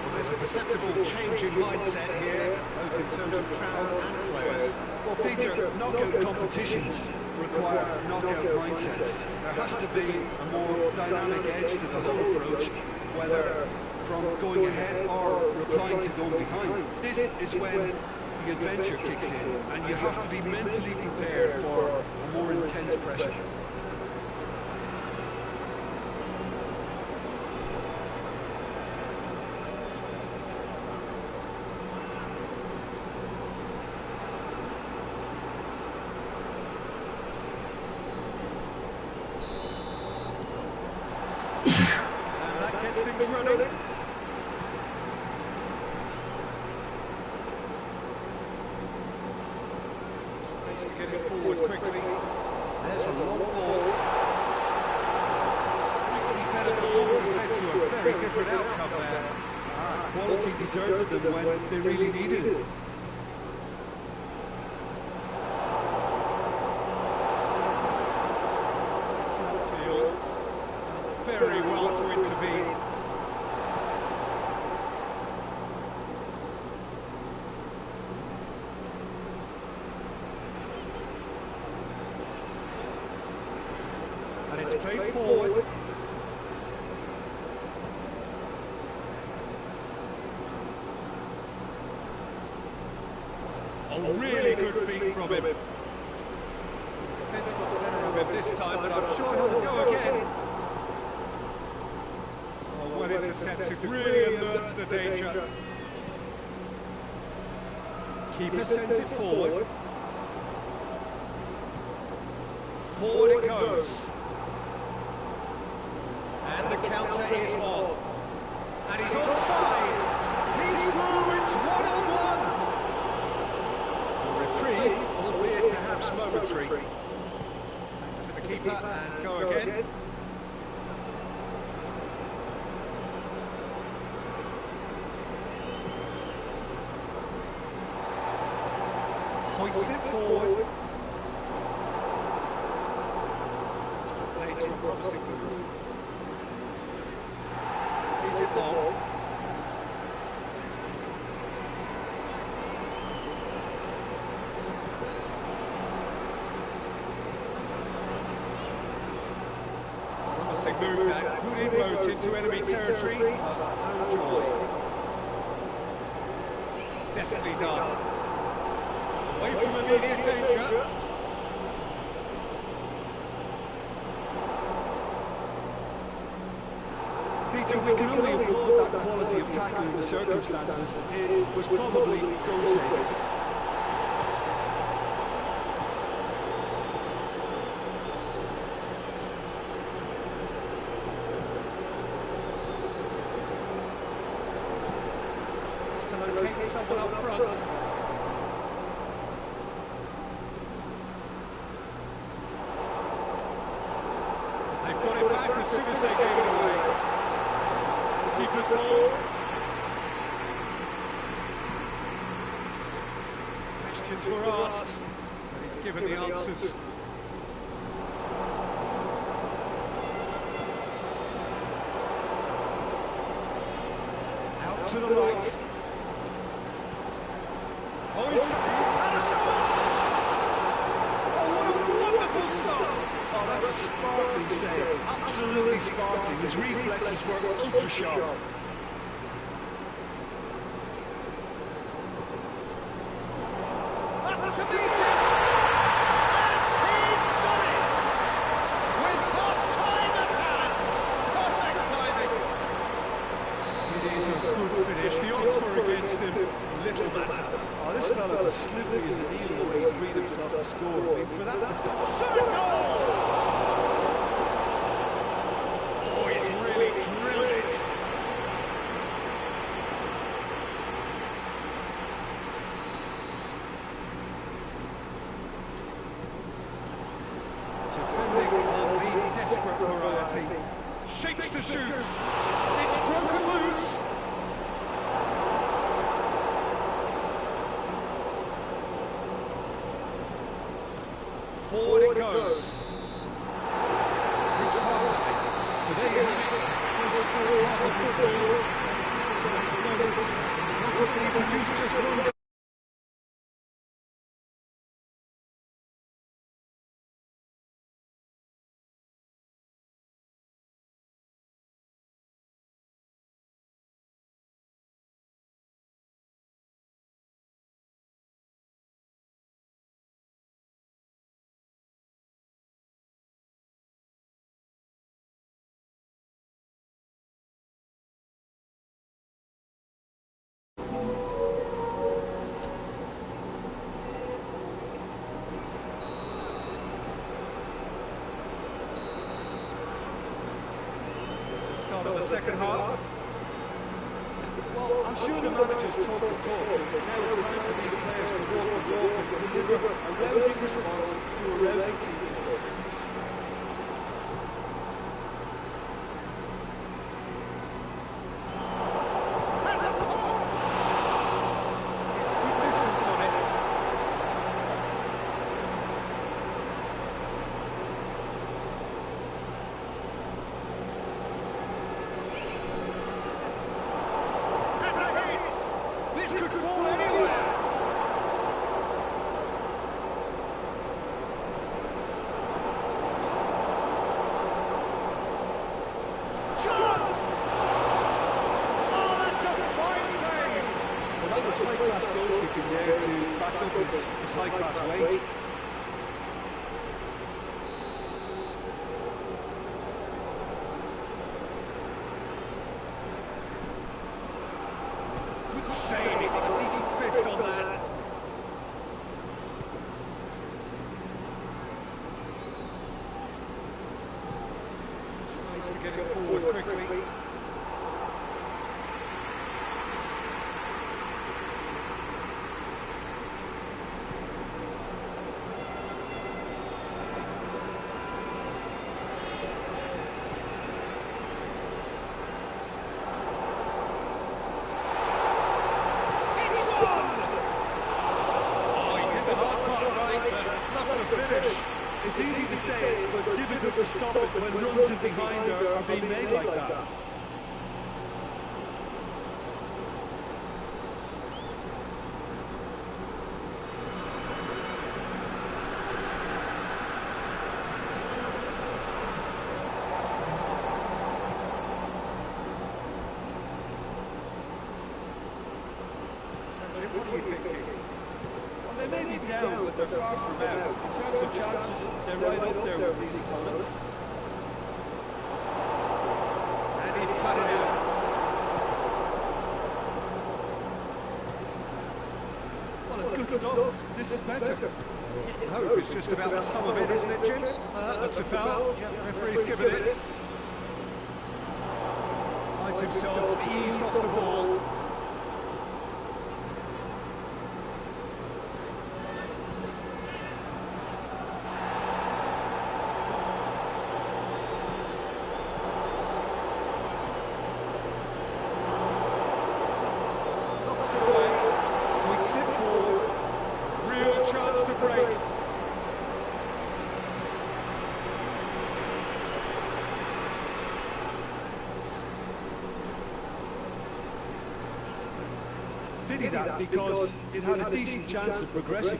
Well, there's a perceptible change in mindset here, both in terms of crowd and players. Well, Peter, knockout competitions require knockout mindsets. There has to be a more dynamic edge to the whole approach, whether from going ahead or replying to going behind. This is when the adventure kicks in, and you have to be mentally prepared for a more intense pressure. And that gets things running. Needs to get it forward quickly. There's a long ball. Slightly better ball would have led to a very different outcome there. Quality deserted them when they really needed it. Very well to intervene. of him. Defence got the better of him this time, but I'm sure he'll go again. Oh, well intercepted, really alert to the danger. Keeper sends it forward. Forward it goes. And the counter is on. And he's onside. He's through, it's 1-on-1. A reprieve, albeit perhaps momentary. To the keeper and go again. Hoists it forward. It's played to a promising move. Is it long? Promising move that. Good inroads into enemy territory, but no joy. Deftly done. Away from immediate danger. Peter, we can only applaud that quality of tackle in the circumstances. It was probably goal-saving. Just to locate someone up front. They've got it back as soon as they gave it away. Keeper's ball. Questions were asked, but he's given the answers. Out to the right. Oh, he's had a shot! Oh, what a wonderful stop! Oh, that's a sparkling save. Absolutely sparkling. His reflexes were ultra sharp. Up to meet it! And he's done it! With half-time at hand! Perfect timing! It is a good finish. The odds were against him. Little matter. Oh, this fella's as slippery as a needle the way he freed himself to score. I mean, for that defense. Shot a goal! Oh, he's really drilled it. Defending of the desperate variety. Shapes to shoot. It's broken loose. Forward it goes. Reached half-time. So there you have it. Close half of football. Not only produced just one goal. Start of the second half. Well, I'm sure the managers talk the talk, and now it's time for these players to walk the walk and deliver a rousing response to a rousing team today. Has a pop! It's good distance on it. Has a hit! This could fall anywhere! Chance! Oh, that's a fine save! Well, that his high-class goalkeeping there to back up his high-class wage. Good save, he got a decent fist on that. Tries to get it forward quickly. It's easy to say, but difficult to stop it when runs in behind are being made like that. What are you thinking? Well, they may be down, but they're far from out. In terms of chances, they're right up there with these opponents. And he's cut it out. Well, it's good stuff. This is better. Hope is just about the sum of it, isn't it, Jim? Looks a foul. Yeah, referee's given it. Finds himself eased off the ball. Chance to break. Pity that because it had a decent chance of progressing.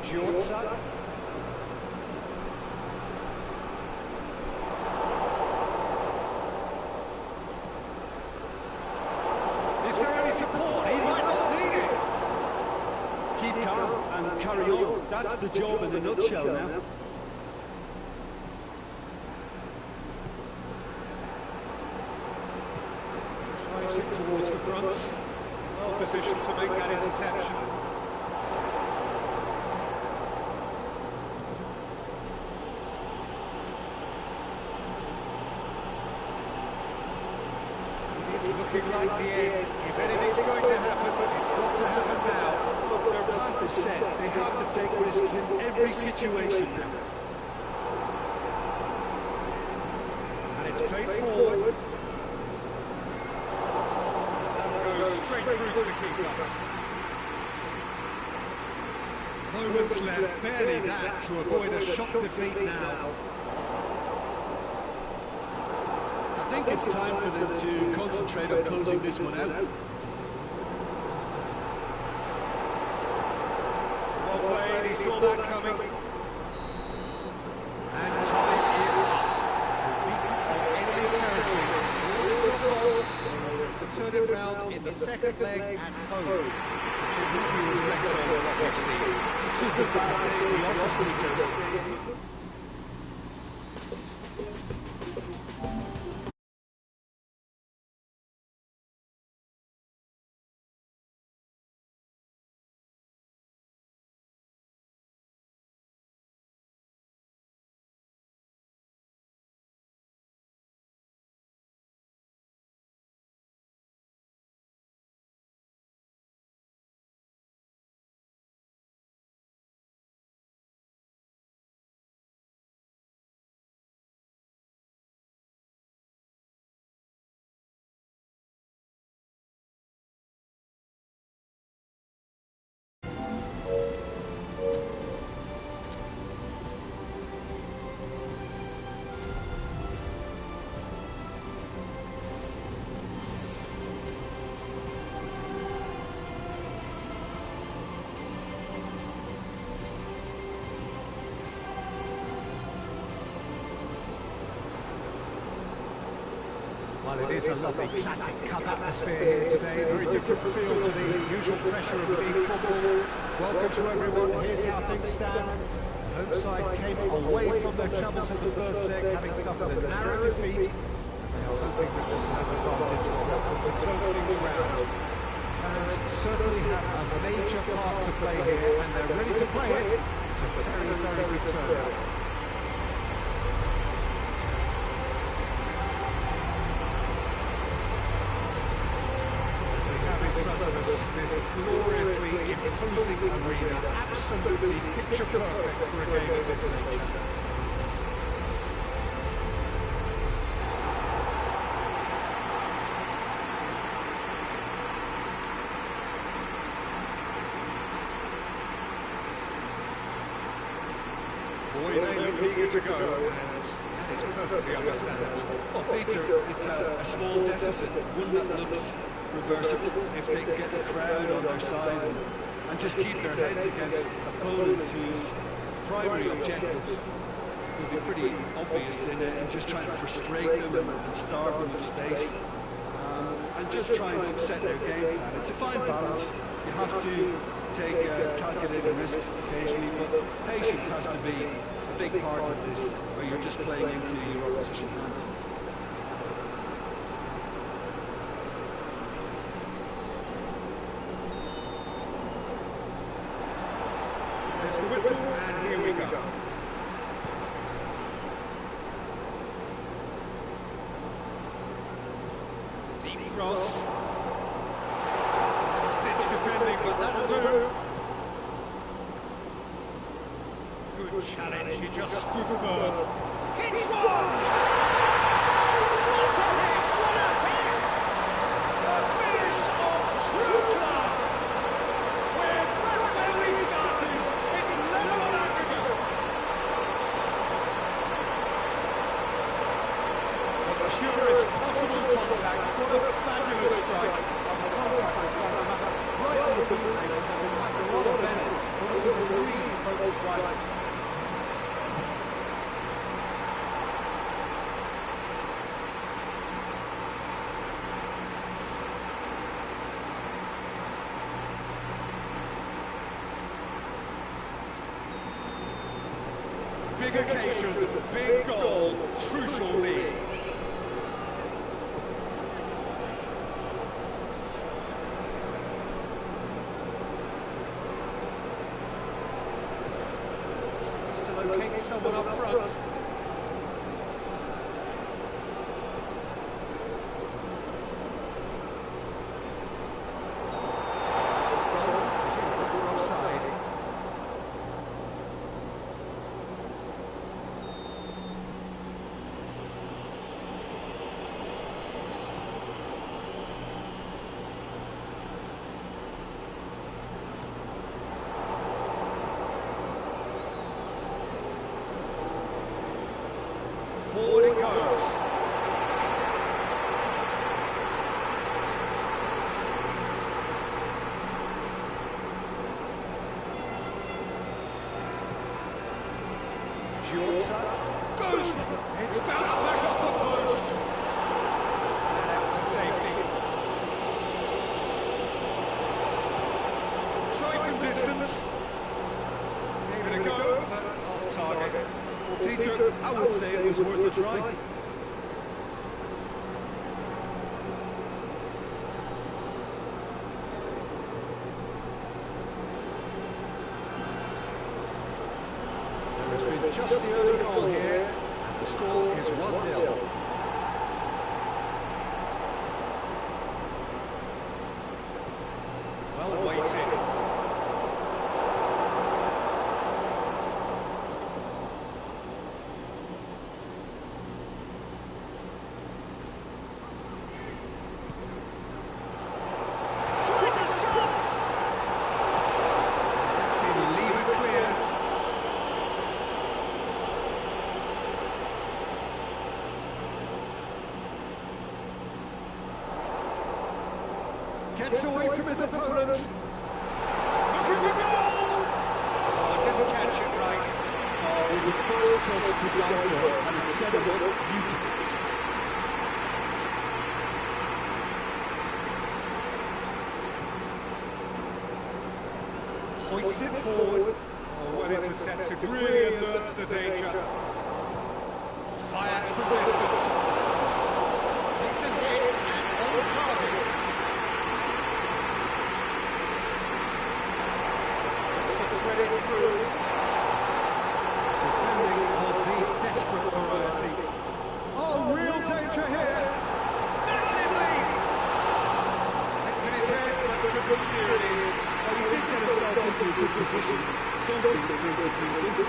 Giorza. Is there any support? He might not need it. Keep calm and carry on. That's the job in a nutshell now. Drives it towards the front. Well positioned to make that interception. It is looking like the end. If anything's going to happen, it's got to happen now. Look, their path is set. They have to take risks in every situation now. And it's played forward. Goes straight through to the keeper. Moments left, barely that, to avoid a shock defeat now. I think it's time for them to concentrate on closing this one out. Well played, he saw that coming. And time is up. So beaten on enemy territory. All is not lost. They'll have to turn it round in the second leg at home. Should help you reflect on what we've seen. This is the bad day in the office, Peter. Well, it is a lovely classic cup atmosphere here today. Very different feel to the usual pressure of league football. Welcome to everyone. Here's how things stand. The home side came away from their troubles in the first leg, having suffered a narrow defeat. They are hoping that this home advantage will help them to turn things round. Fans certainly have a major part to play here, and they're ready to play it. It's a very, very good turnout. This gloriously imposing arena, absolutely picture perfect for a game of this nature. Boy, they look eager to go, and that is perfectly understandable. Well, Peter, it's a small deficit, one that looks reversible if they can get the crowd on their side and just keep their heads against opponents whose primary objective will be pretty obvious in just trying to frustrate them and starve them of space and just try and upset their game plan. It's a fine balance. You have to take calculated risks occasionally, but patience has to be a big part of this, where you're just playing into your opposition hands. There's the whistle, and here we go. Deep cross. Stitch defending, but that'll do. Good challenge, he just stood firm. Hits one! What a hit! What a hit! A finish of true class! We're back where we started. It's level on aggregate. The purest possible contact. What a fabulous strike. And the contact was fantastic. Right on the bootlaces, and it packed a lot of venom, but it was a really focused drive. Big occasion, big goal, crucial lead. Tries to locate someone up front. Forward it goes. Giorza goes. It's bounced back off the post. And out to safety. Try from distance. Gave it a go, but off target. Peter, I would say it was worth a try. There has been just the early goal here, and the score is 1-0. Well weighted. Gets away from his opponents. Look at the goal! Oh, didn't catch it right. Oh, it was the first touch to die for, and it set him up beautifully. sit forward. Oh, well intercepted, really alert to the danger. Fires from distance. Decent hit and on target. Wants to thread it through. Defending of the desperate variety. Oh, real danger here. Massive lead. Hit his head, but couldn't steer it in. Well, he did get himself into a good position. Something that needs to clean him.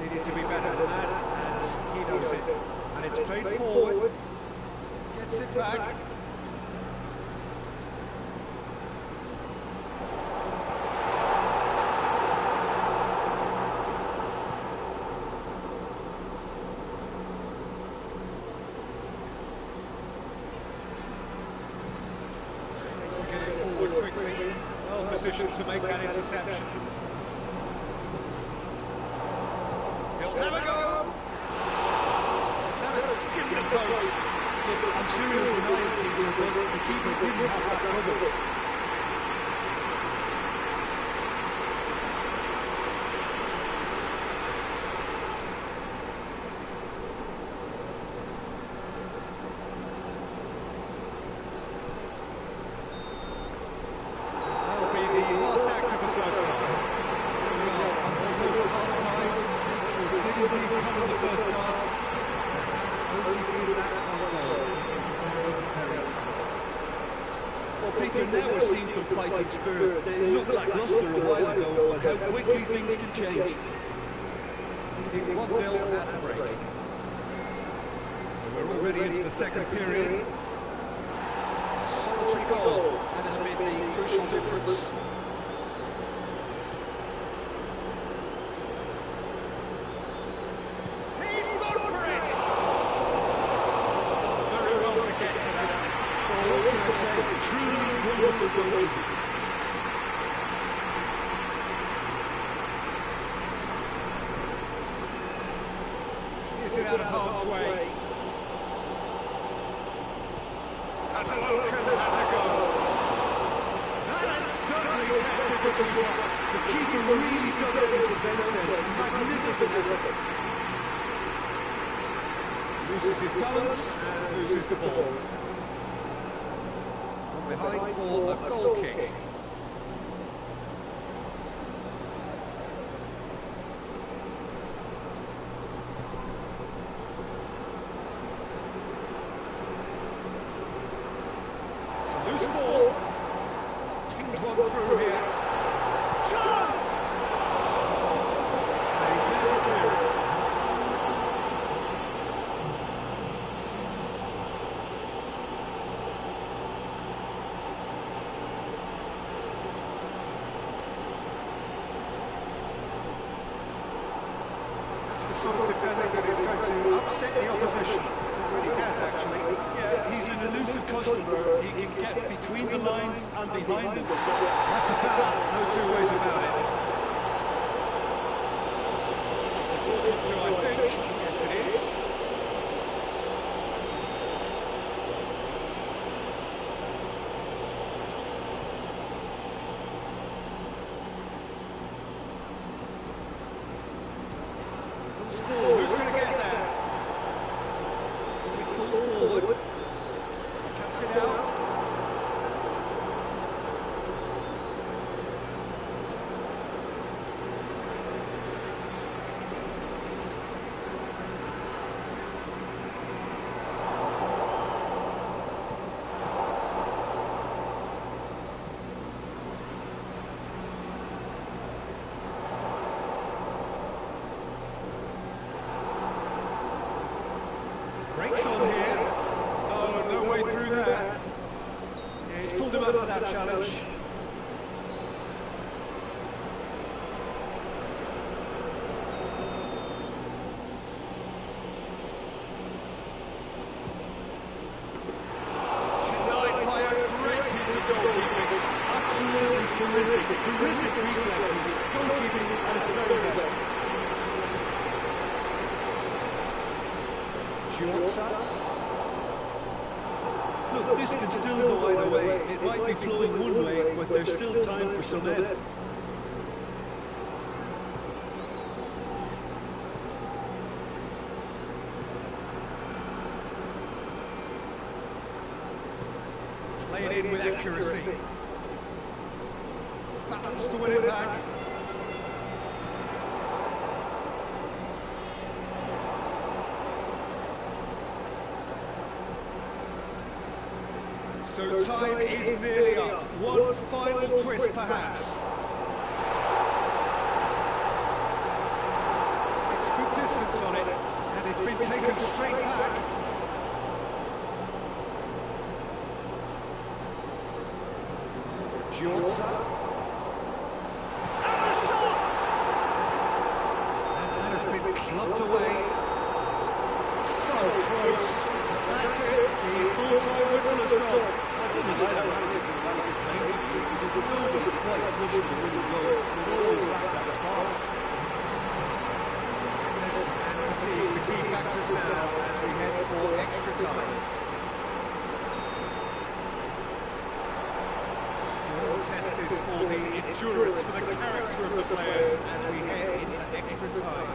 Needed to be better than that, and he knows it. And it's played forward, gets it back. Needs to get it forward quickly. Well positioned to make that interception. Have a go! Never skimmed the post. Look, I'm sure he'll deny it, Peter, but the keeper didn't have that covered. That'll be the last act of the first half. Over half-time. Didn't come in the first half. Only been that one goal. Well, Peter, now we're seeing some fighting spirit. They looked lacklustre a while ago, but how quickly things can change. Leading 1-0 at the break. We're already into the second period. A solitary goal. That has been the crucial difference. He's gone for it! Very well to get to that. Well, what can I say? Truly wonderful goalkeeping. Is it out of harm's way? Has a look and has a go. That has certainly tested the keeper. The keeper really dug out his defence then. Magnificent effort. Loses his balance and loses the ball. From behind for a goal kick. It's a loose ball. Tinged one through here. Chance! And he's there to clear it. The sort of defending that is going to upset the opposition. It really has, actually. Yeah, he's an elusive customer. He can get between the lines and behind them. So That's a foul, no two ways about it. He's talking to, I think. Yes, it is. Who's going to get there? If we pull forward, cuts it out. Breaks on here. Oh, no way through there. Yeah, he's pulled him up for that challenge. Denied by a great piece of goalkeeping. absolutely terrific reflexes, goalkeeping at its very best. Look, this can still go either way. It might be flowing one way, but there's still time for some ebb. Played in with accuracy. Battles to win it back. So time is nearly up. One final twist, perhaps. It's good distance on it, and it's been taken straight back. Giorza. And the shot! And that has been clubbed away. So close. That's it. The full-time whistle has gone. I didn't like that one. I think that was plain to you because the nobody quite pushing the win goal. It always lacked that spark. Fitness and fatigue, the key factors now as we head for extra time. Still test is for the endurance, for the character of the players as we head into extra time.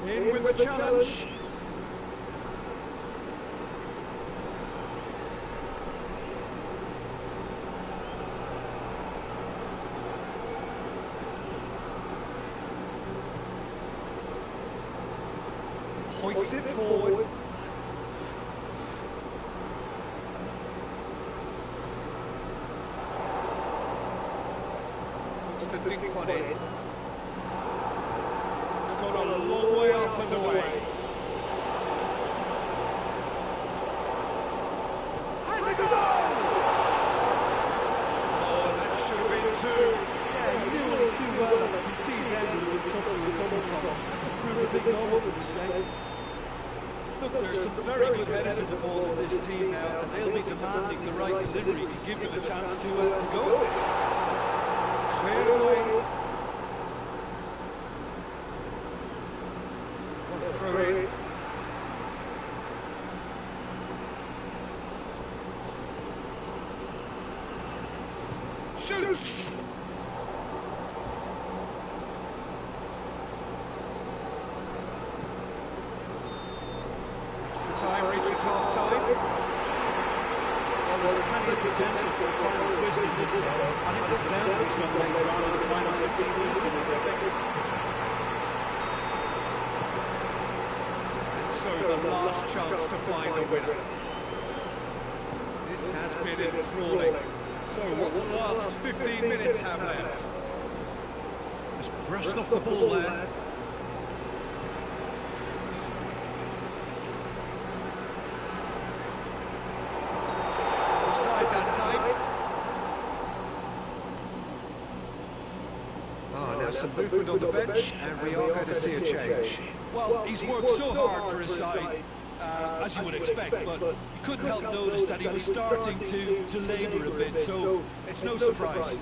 In with the challenge. Hoists it forward. Looks to dink on it. It's gone a long way up and away. Has a goal! Oh, that should have been two. Yeah, he knew only too well that to concede then would have been tough to recover from. Proved a big moment in this game. Look, there's some very good headers in the ball in this team now, and they'll be demanding the right delivery to give them a chance to go at this. Cleared away. Throw in. Shoots! Extra time reaches half-time. Well, there's plenty of potential for a final twist in this game. I think there's bound to be some later on in the final 15 minutes of this epic. So the last chance to find a winner. This has been enthralling. So what the last 15 minutes have left? Just brushed off the ball there. Offside that time. Now some movement on the bench, and we are going to see a change. Well, he's worked so hard for his side, as you would expect, but you couldn't help notice that he was starting to labour a bit, so it's no surprise.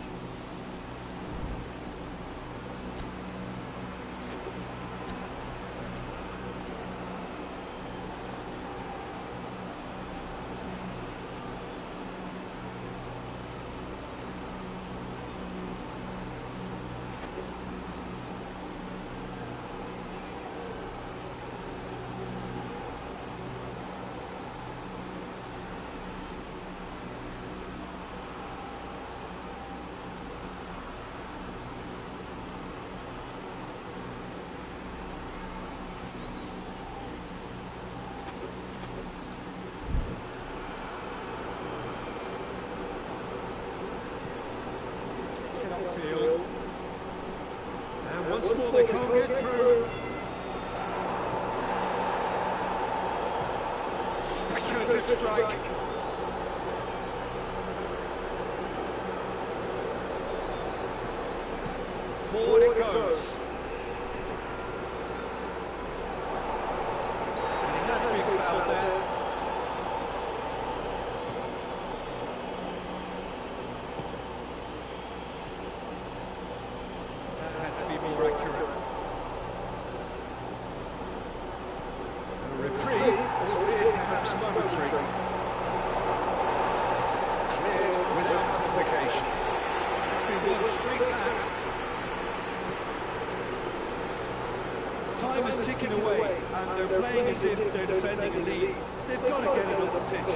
Field. And once more they can't get through. Speculative strike. Forward it goes. And he has been fouled there. could run straight back. Time is ticking away, and they're playing as if they're defending a lead. They've got to get it up the pitch.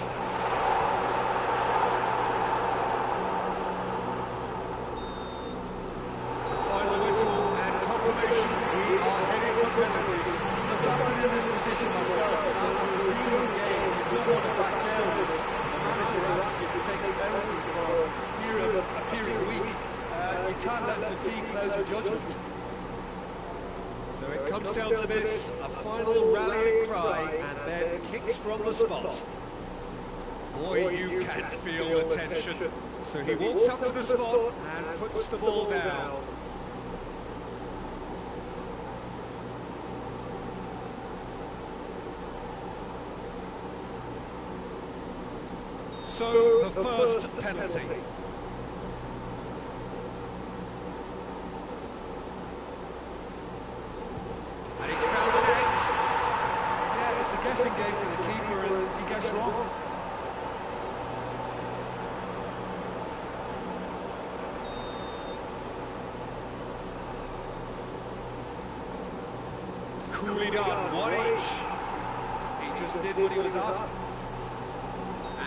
The final whistle and confirmation. We are headed for penalties. Look, I've been in this position myself, and after a really good game, you don't want to back down if the manager asks you to take a penalty for fear of appearing weak. You can't let fatigue cloud your judgment. So it comes down to this, a final rallying cry, and then kicks from the spot. Boy, you can feel the tension. So he walks up to the spot and puts the ball down. So the first penalty. And he's found the net. Yeah, it's a guessing game for the keeper, and he gets wrong. Coolly done, 1 inch. He just did what he was asked.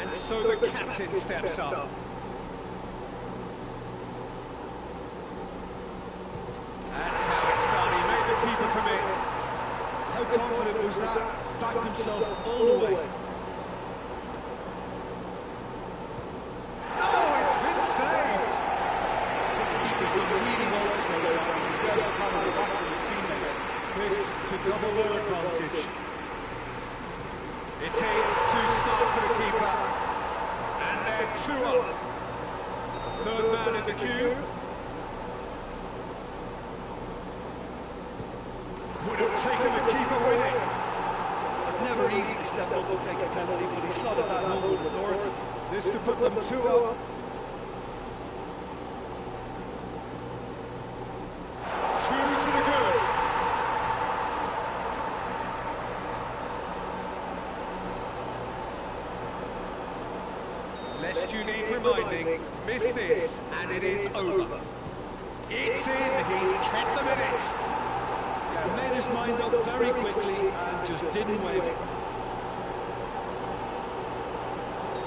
And so the captain steps up. That's how it's done. He made the keeper commit. How confident was that? Backed himself all the way. Oh, it's been saved. The keeper's done really well to save that. He deserves to have the back of his teammates. This to double their advantage. It's in, too smart for the keeper. And they're 2 up. Third man in the queue. Would have taken the keeper with it. It's never easy to step up and take a penalty, but he slotted that home with authority. This to put them 2 up. 2 to the good. Lest you need reminding, miss this and it is over. It's in, he's kept them in it. Yeah, made his mind up very quickly and just didn't wave it.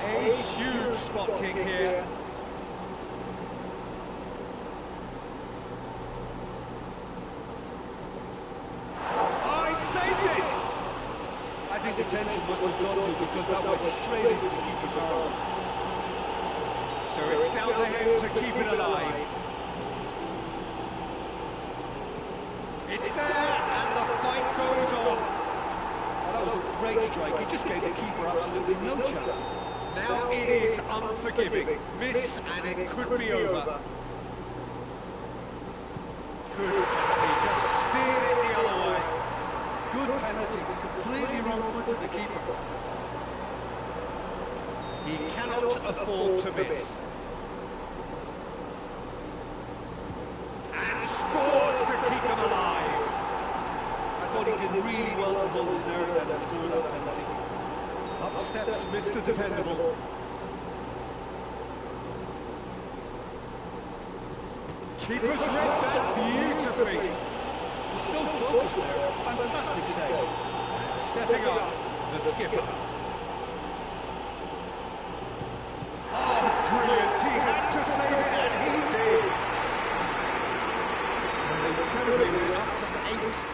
A huge spot kick here. Oh, he saved it! I think the tension must have got to because that went straight into the keeper's arms. So it's down to him to keep it alive. It's there, and the fight goes on. Oh, that was a great strike. He just gave the keeper absolutely no chance. Now it is unforgiving. Miss, and it could be over. Good penalty, just steered it the other way. Good penalty, completely wrong-footed the keeper. He cannot afford to miss. And scores to keep them alive. I thought he did really well to hold his nerve then and score that penalty. Up steps Mr. Dependable. Keeper's read that beautifully. He's so focused there. Fantastic save. Stepping up, the skipper. Oh, brilliant. He had to save it, and he did. And incredibly, they're up to 8.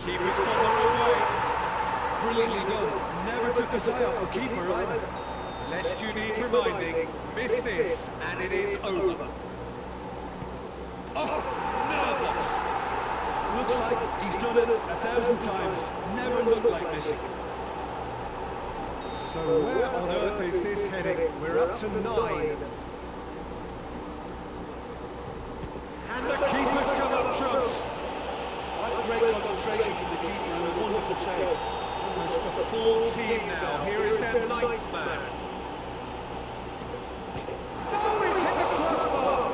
Keeper's gone the wrong way. Brilliantly done. Never took his eye off the keeper either. Lest you need reminding, miss this, and it is over. Oh, nervous. Looks like he's done it 1,000 times. Never looked like missing. So where on earth is this heading? We're up to 9. And the keeper's come up trumps. That's great concentration from the keeper and a wonderful save. Almost the full team now. Here is their 9th man. No, he's hit the crossbar.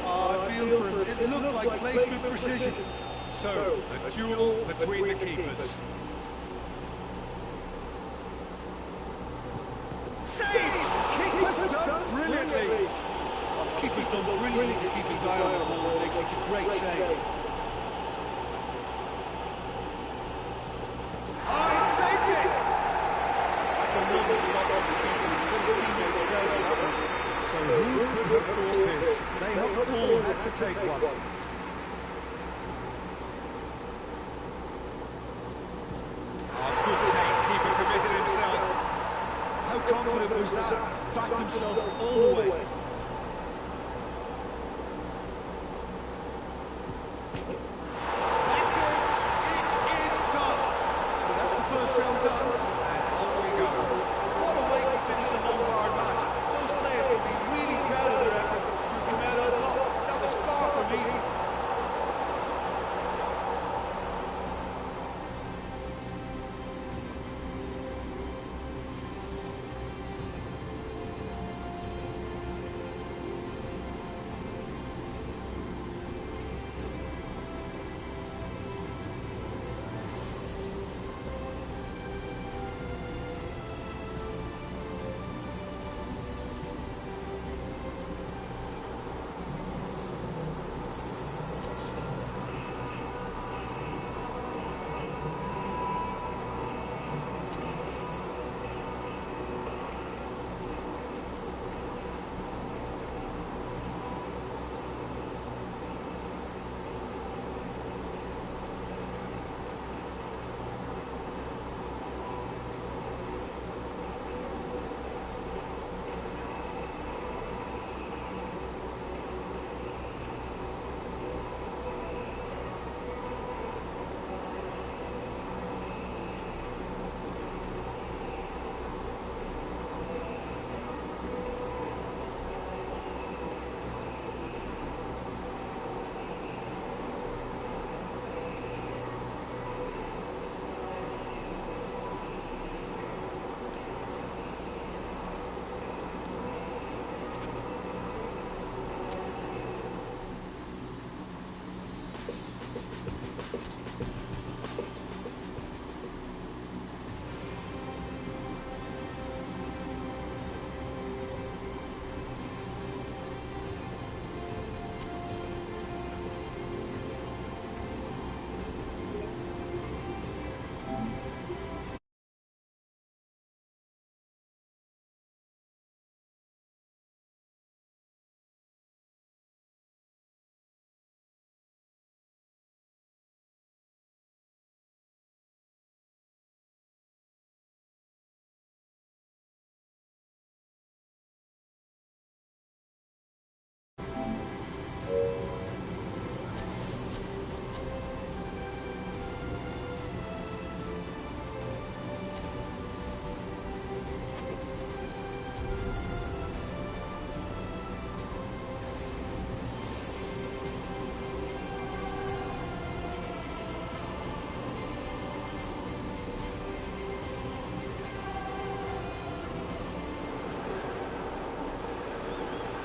Oh, I feel for him. It looked like placement precision. So, the duel between the keepers. Saved! Keeper's done brilliantly. Well, the keeper's done brilliantly to keep his eye on the ball and makes it a great save. Oh, he saved it! That's a lovely stop from the keeper. He's got his teammates proud of that one. So who could have thought this? They have all had to take one. Good take, keeper committed himself. How confident was that? Backed himself all the way. That's it, it is done. So that's the first round done. And on we go. What a way to finish a long, hard match. Those players will be really proud of their effort to come out on top. That was far from easy.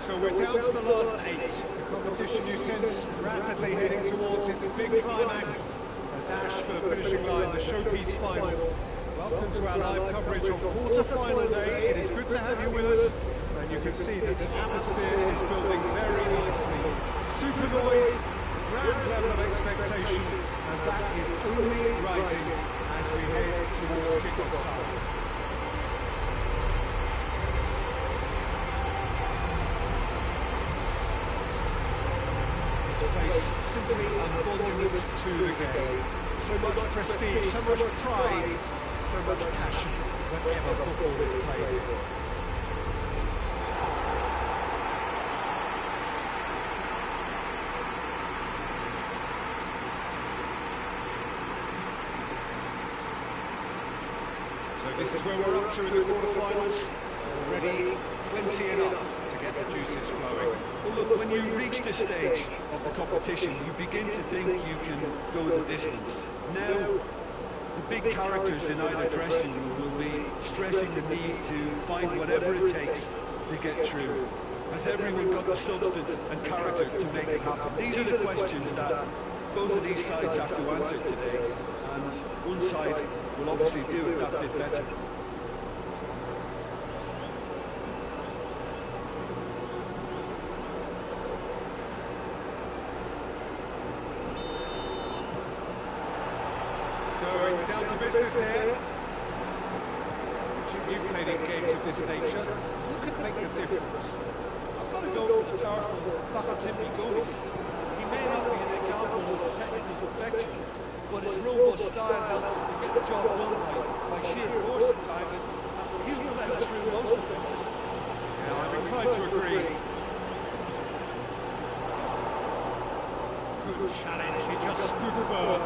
So we're down to the last 8. The competition you sense rapidly heading towards its big climax. A dash for the finishing line, the showpiece final. Welcome to our live coverage on quarter-final day. It is good to have you with us. And you can see that the atmosphere is building very nicely. Super noise, grand level of expectation, and that is only rising as we head towards kick-off time. Place simply a monument to the game. So much prestige, so much pride, so much passion whenever football is played. So this is where we're up to in the quarterfinals. Already plenty enough to get the juices flowing. Well, look, when you reach this stage of the competition, you begin to think you can go the distance. Now, the big characters in either dressing room will be stressing the need to find whatever it takes to get through. Has everyone got the substance and character to make it happen? These are the questions that both of these sides have to answer today, and one side will obviously do it that bit better. So it's down to business here. Jim, you've played in games of this nature. Who could make the difference? I've got to go for the powerful Bakatimbi Gomis. He may not be an example of technical perfection, but his robust style helps him to get the job done by sheer force at times, and he'll plough through most defences. Yeah, I'm inclined to agree. Good challenge, he just stood firm.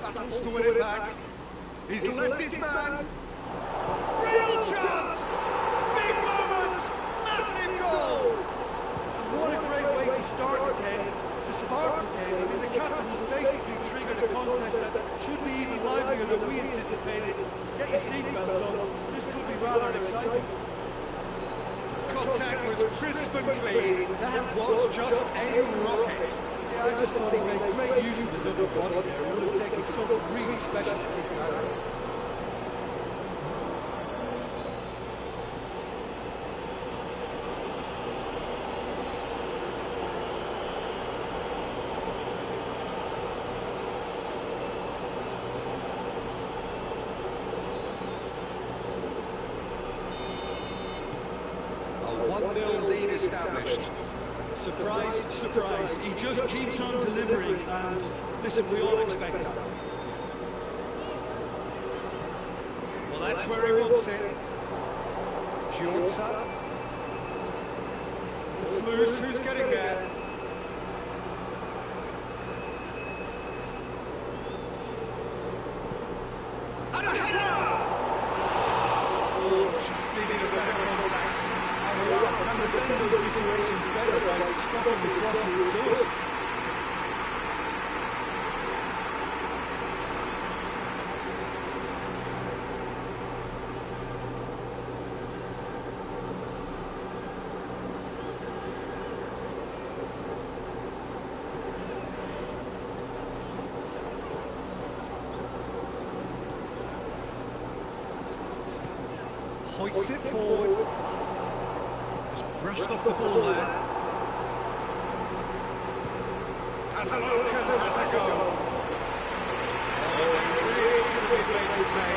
Battles to win it back. He's left his man. Real chance! Big moment! Massive goal! And what a great way to start the game, to spark the game. I mean, the captain has basically triggered a contest that should be even livelier than we anticipated. Get your seatbelts on, this could be rather exciting. Contact was crisp and clean. That was just a rocket. Yeah, I just thought he made great use of his upper body there. It would have taken something really special to keep that out. A 1-0 lead established. Surprise, surprise. He just keeps on delivering, and listen, we all expect that. Well, that's where he wants it. Giorza. It's loose, who's getting there? And a header! Oh, she's needing a better contact. And defend those situations better by stopping the crossing at source. Hoists it forward. Brushed off the ball there. Has a look and has a go. Oh, he really should have been made to pay.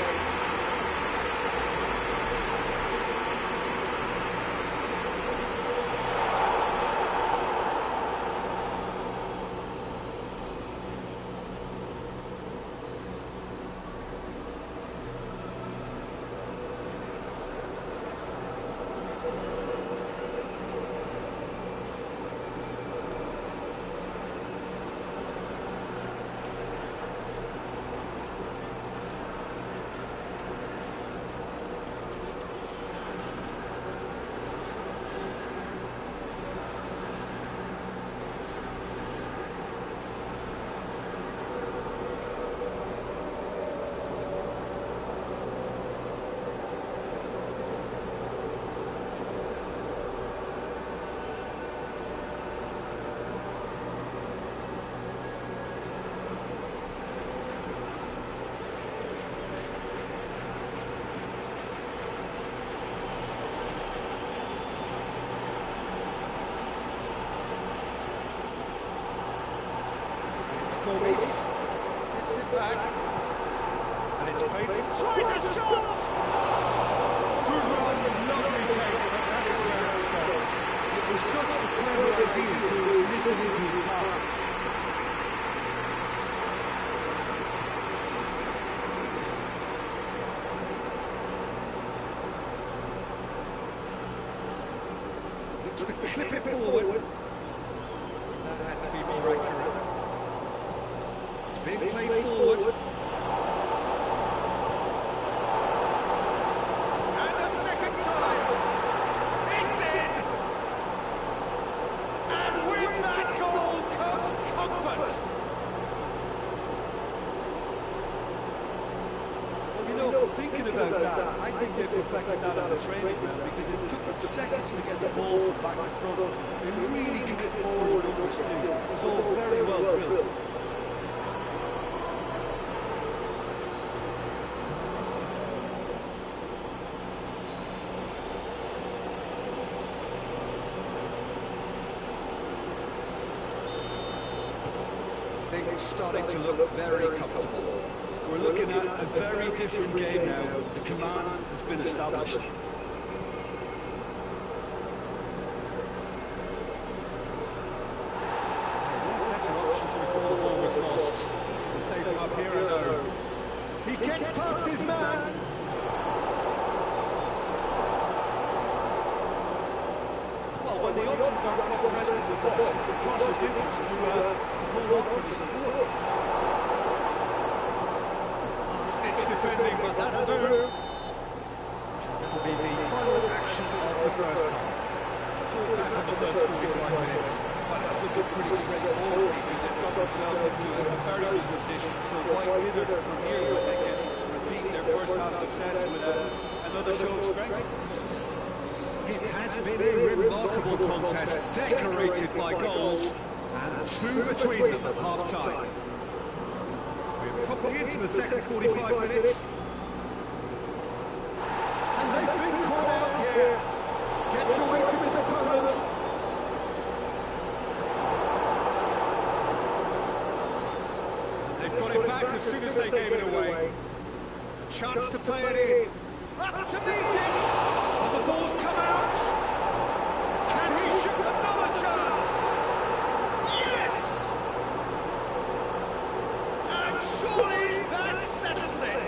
Gomis gets it back, and it's played. Tries a shot. Good run, lovely take, but that is where it stopped. It was such a clever idea to lift it into his car. Looks to clip it forward. That had to be more accurate. Being played forward. And a second time. It's in. And with that goal comes comfort. Well, you know, thinking about that, I think they perfected that on the training ground because it took them seconds to get the ball from back to front. They really commit forward numbers too. It was all very well drilled. starting to look very comfortable. We're looking at a very different game now. The command has been established. Better options before the ball was lost. Easy to save him up here, I know. He gets past his man. Well, when the options aren't quite present in the box, it's the crosser's interest to hold on for the support. Stitch defending, but that'll do. That'll be the final action of the first half. Called back on the first 45 minutes. Well, it's looking pretty straightforward, Peter. They've got themselves into a very good position, so why dither from here when they can repeat their first half success with another show of strength? It has been a remarkable contest, decorated by goals, and two between them at half-time. We're probably into the second 45 minutes. And they've been caught out here. Gets away from his opponent. They've got it back as soon as they gave it away. A chance to play it in. Up to meet it. And the ball's come out. Can he shoot another chance? Yes! And surely that settles it.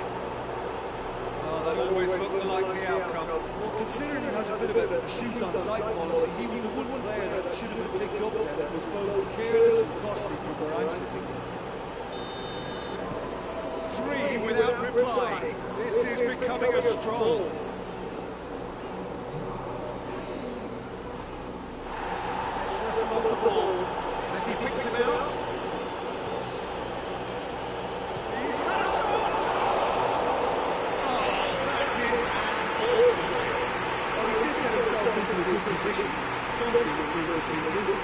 Oh, that always looked the likely outcome. Well, considering he has a bit of a shoot-on-sight policy, he was the one player that should have been picked up there that was both careless and costly from where I'm sitting. 3 without reply. This is becoming a stroll. Let's wrestle off the ball as he picks him out. He's had a shot! Oh, that is an awful miss. Well, he did get himself into a good position. Somebody would need to beat him.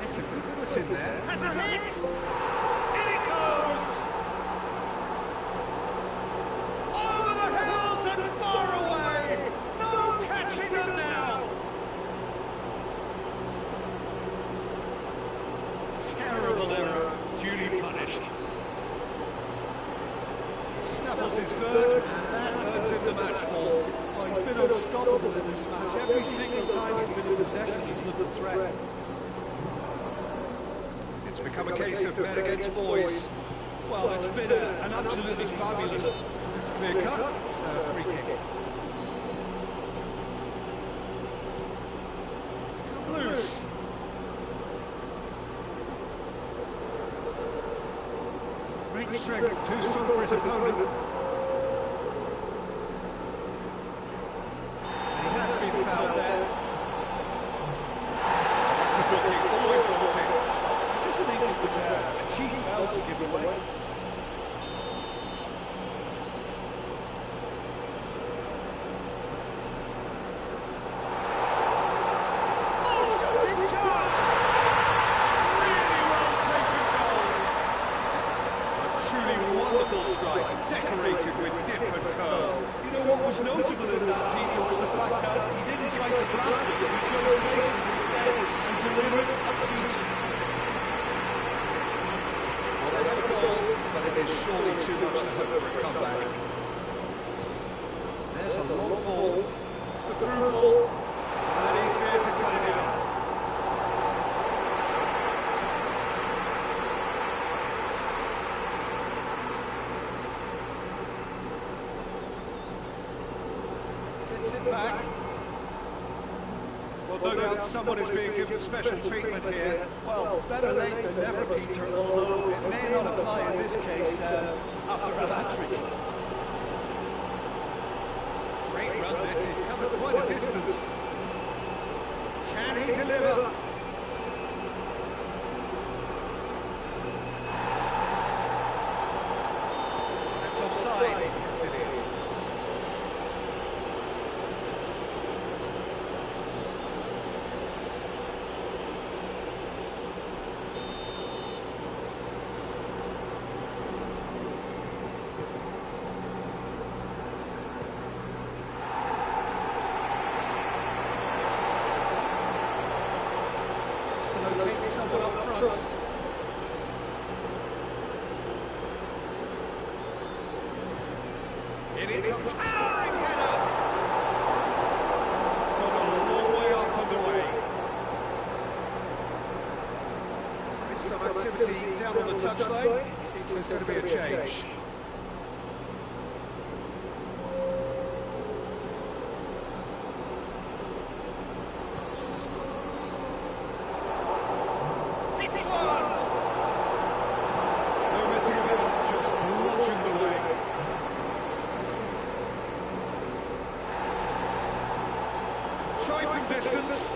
It's a good foot in there. Has a hit! In it goes! Over the hills and far away! No catching them now! Terrible error, duly punished. He snaffles his third, and that earns him the match ball. Oh, he's been unstoppable in this match. Every single time he's been in possession, he's looked a threat. It's become a case of men against boys. Well, it's been an absolutely fabulous. It's clear cut. It's a free kick. It's come loose. Great strength, too strong for his opponent. And he has been fouled there. That's a booking, always wanting. I just think it was a cheap foul to give away. Oh, shooting chance! Really well taken goal. A truly wonderful strike, decorated with dip and curl. You know what was notable in that, Peter, was the fact that he didn't try to blast it, he chose placement instead and delivered at the beach. Well, they have a goal, but it is surely too much to hope for a comeback. There's a long ball. It's the through ball. And he's there to cut it out. Gets it back. Well, no doubt someone is being given special treatment here. Well, better late than never, Peter, although it may not apply in this case after a hat-trick. Great run this, he's covered quite a distance. Can he deliver? That's offside. Yes, it is. locate someone up front. In it comes, towering header! It's gone a long way up and away. There's some activity down on the touchline. It seems there's going to be a change. Try from distance.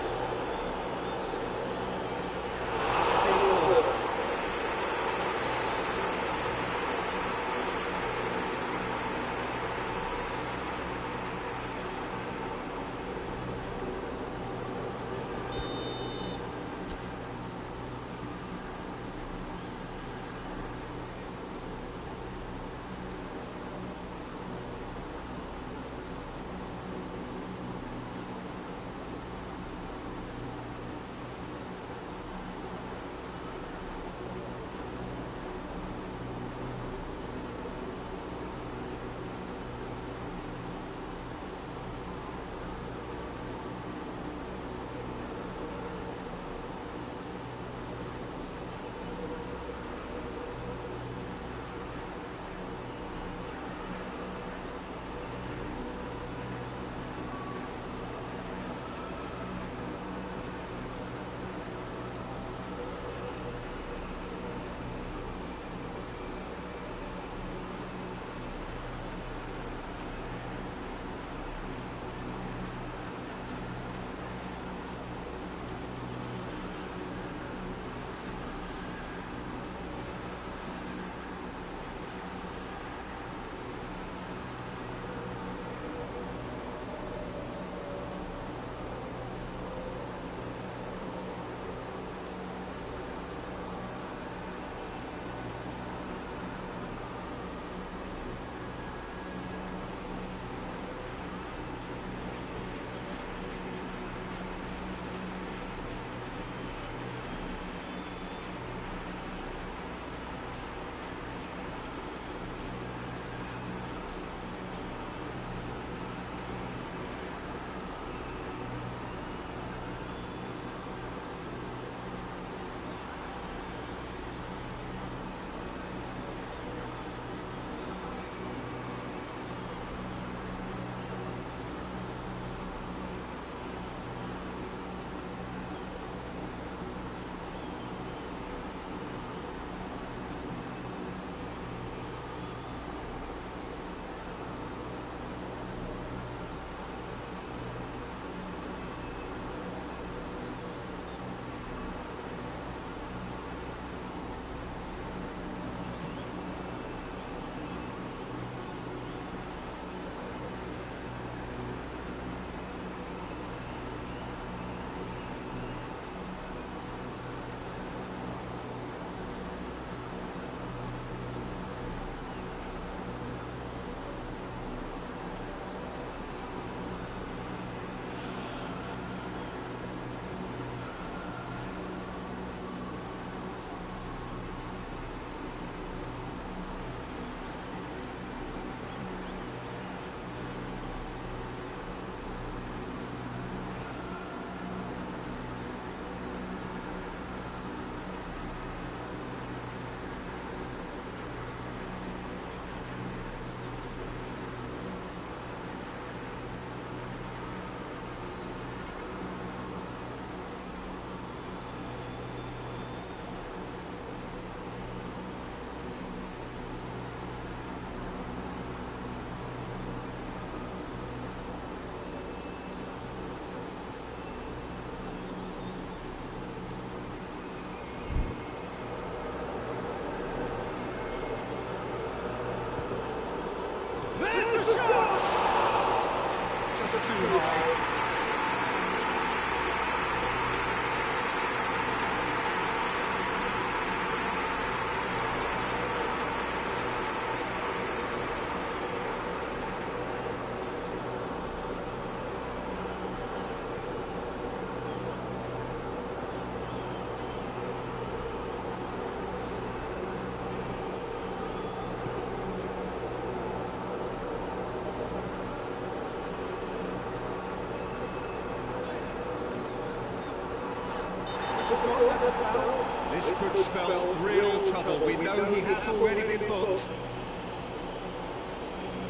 This has got that's a foul. This could spell real trouble. We know he has already been booked.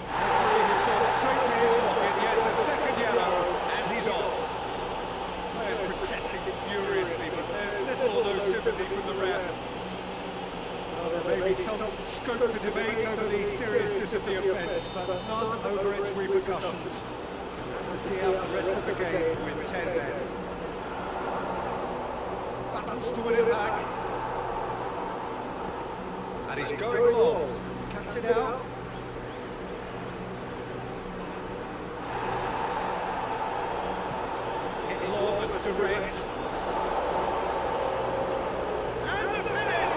Referee has gone straight to his pocket. Yes, a second yellow, and he's off. Players protesting furiously, but there's little or no sympathy from the ref. Well, there may be some scope for debate over the seriousness of the offence, but none over its repercussions. We'll have to see out the rest of the game with 10 men. Battles to win it back. And he's going long. Cuts it out. Hit long and direct. And the finish!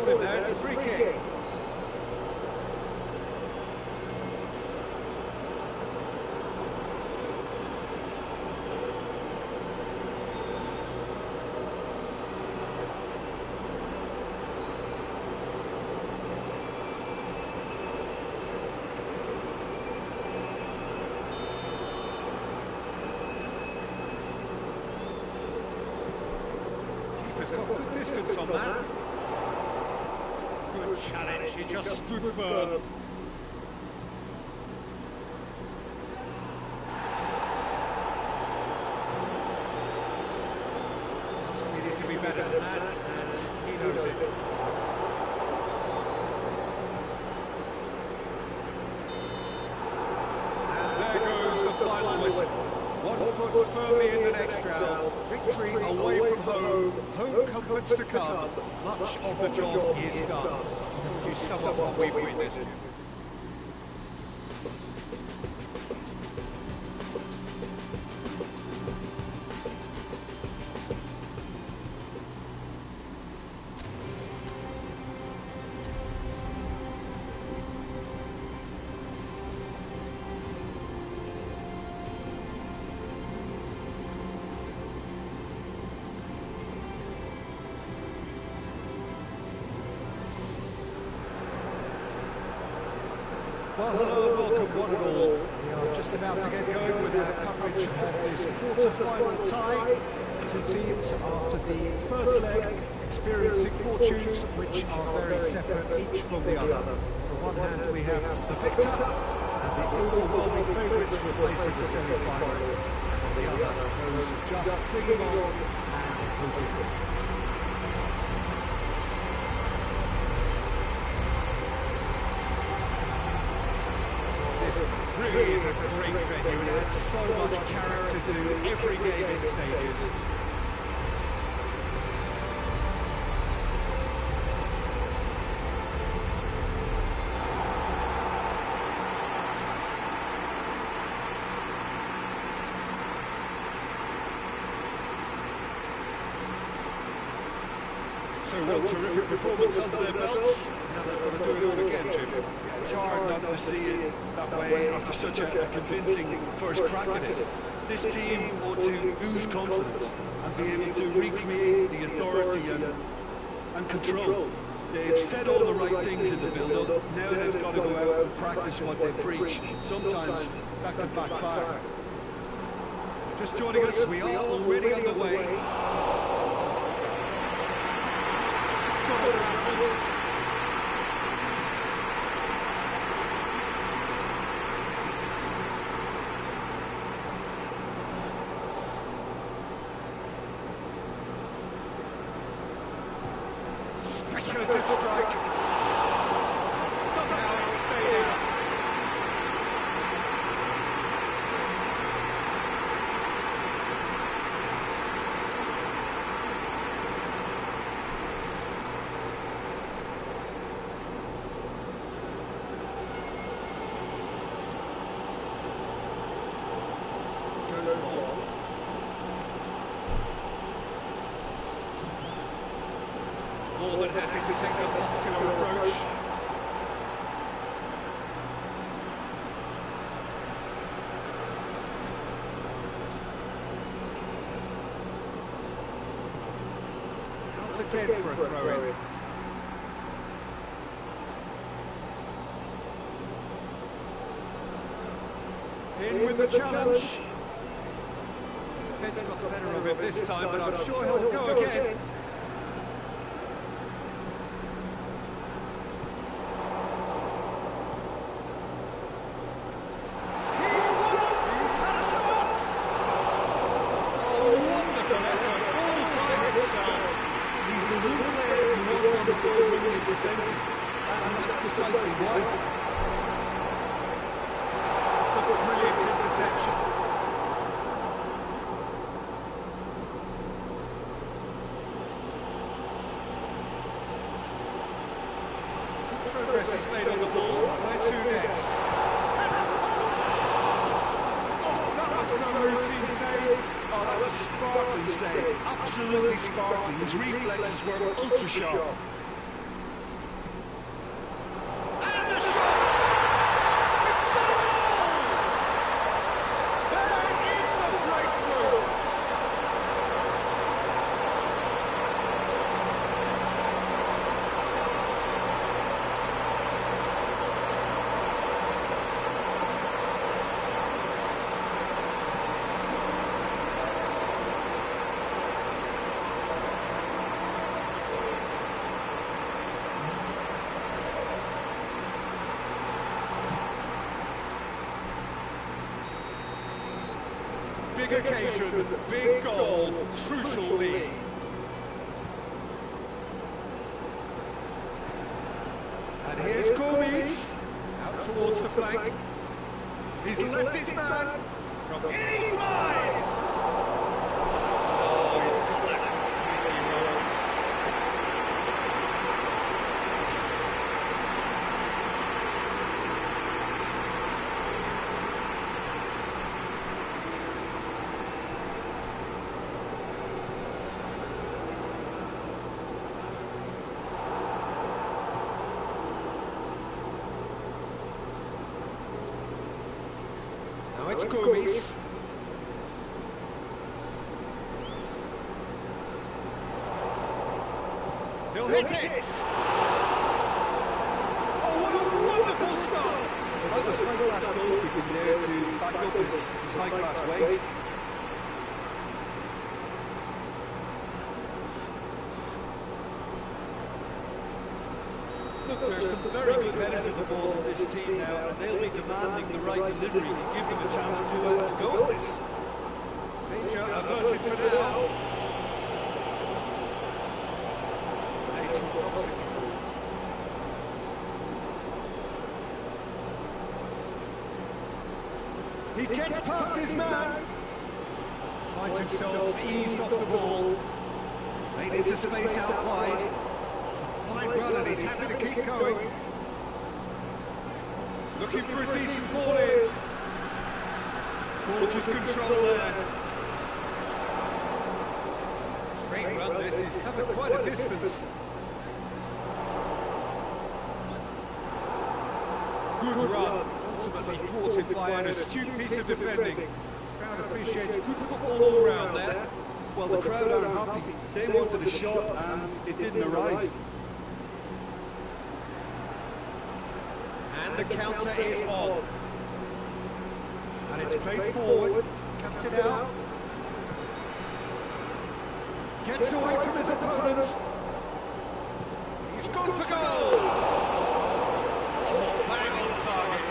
There, it's a free kick. Keeper's got good distance on that. Good challenge, he just stood firm. Just needed to be better than that, and he knows it. And there goes the final whistle. 1 foot firmly in the next round. Victory away from home. Home comforts to come. Much of the job is done. Would you sum up what we've witnessed? Well, hello and welcome one and all. We are just about to get going with our coverage of this quarter-final tie. Two teams after the first leg experiencing fortunes which are very separate each from the other. On one hand we have the victor and the overwhelming favourites replacing the semi-final. On the other, those just clinging on and hoping. Really is a great venue and adds so much character to every game it stages. So one terrific performance under their belts. Now they've got to do it all again, Jim. Yeah, it's hard not to see it that way after such a convincing first crack at it. This team ought to ooze confidence and be able to recreate the authority and control. They've said all the right things in the build-up. Now they've got to go out and practice what they preach. Sometimes that can backfire. Just joining us, we are already underway. Speculative strike. Somehow it stayed out. Goes long. More than happy to take the muscular again for a throw-in. In with the challenge. Defence got the better of him this time, but I'm sure he'll go again. He's won up! He's had a shot! Oh, wonderful effort, all by himself. He's the one player who wants on the ball running at defences, and that's precisely why. It's a brilliant interception. Progress is made on the ball. Where to next? Oh, that was no routine save. Oh, that's a sparkling save. Absolutely sparkling. His reflexes were ultra sharp. And the shot! We've got a goal! There is the breakthrough! Big occasion, big goal, crucial lead. And here's Gomes, out towards the flank. He's left his man. In he flies! Oh, he's got that completely wrong. Now it's Gomes. He'll hit it! Oh, what a wonderful stop! Well, that was high-class goalkeeping there to back up his high-class weight. Look, there's some very good headers of the ball on this team now, and they'll be demanding the right delivery to give them a chance to go at this. Danger averted for now. Played too promisingly. He gets past his man. Finds himself eased off the ball. Played into space out wide. It's a fine run and he's happy to keep going. Looking for a decent ball in. Gorgeous control there. Straight run this, he's covered quite a distance. Good run, ultimately thwarted by an astute piece of defending. Crowd appreciates good football all round there. Well, the crowd aren't happy. They wanted a shot and it didn't arrive. And the counter is on. And it's played forward, cuts it out. Gets away from his opponent. He's gone for goal! Oh, bang on target.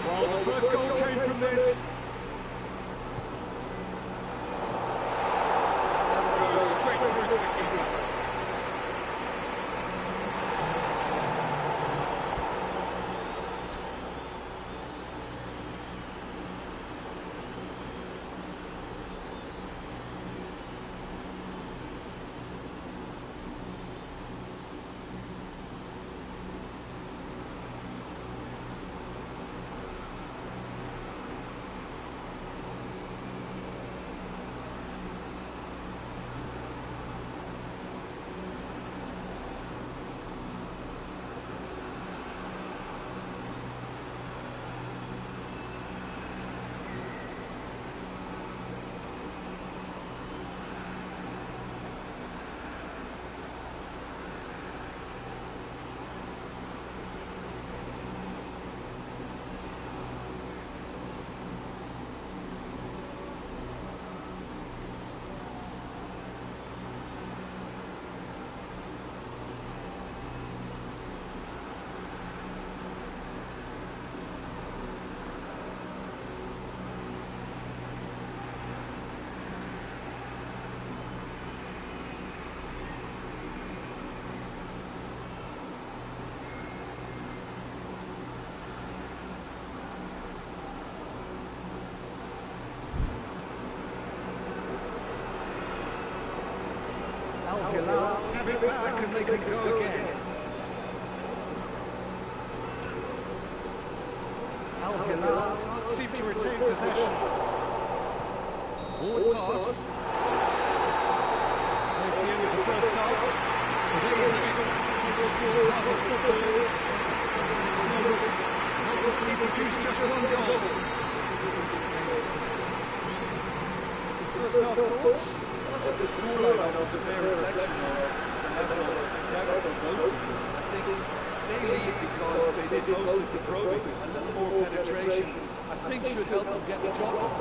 Well, the first goal came from this. Goes straight through to the keeper. Hilal have it back and they can go again. Al Hilal can't seem to retain possession. Forward pass. There's the end of the first half. So there you have it. It's still half of football. These moments ultimately produce just one goal. So first half thoughts? I think the scoreline offers a fair reflection of the level of endeavour from both teams. I think they lead because they did most of the probing. A little more penetration, I think, should help them get the job done.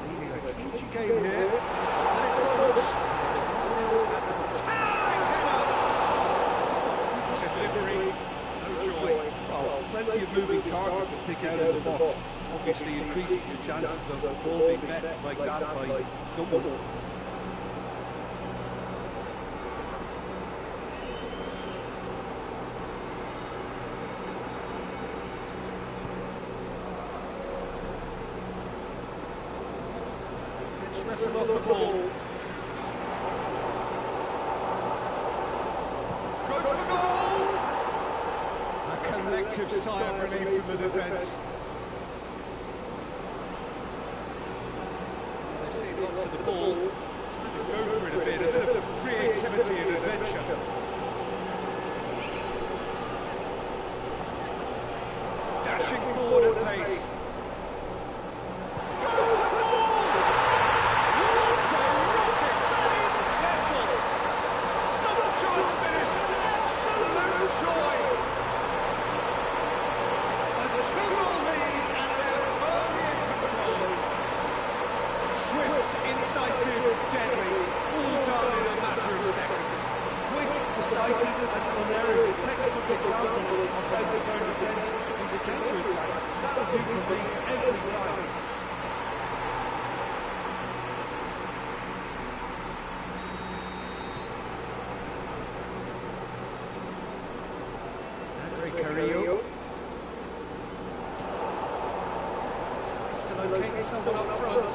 Leading a huge game here. And it's moments. It's 1-0 at the towering header. Delivery, no joy. Well, plenty of moving targets to pick out of the box. Obviously increases your chances of the ball being met like that by someone. Let's wrestle off the ball. Goes for goal! A collective sigh of relief from the defence. They've seen lots of the ball. Time to go for it a bit of creativity and adventure. Dashing forward at pace. Goes for goal! What a rocket! That is special! Sumptuous finish and absolute joy! A 2-goal lead and they're firmly in control. Swift, incisive, deadly, all done in a matter of seconds. Quick, decisive and unerring. A textbook example of how to turn defence into counter-attack. That'll do for me every time. Carrillo. Tries to locate someone up front.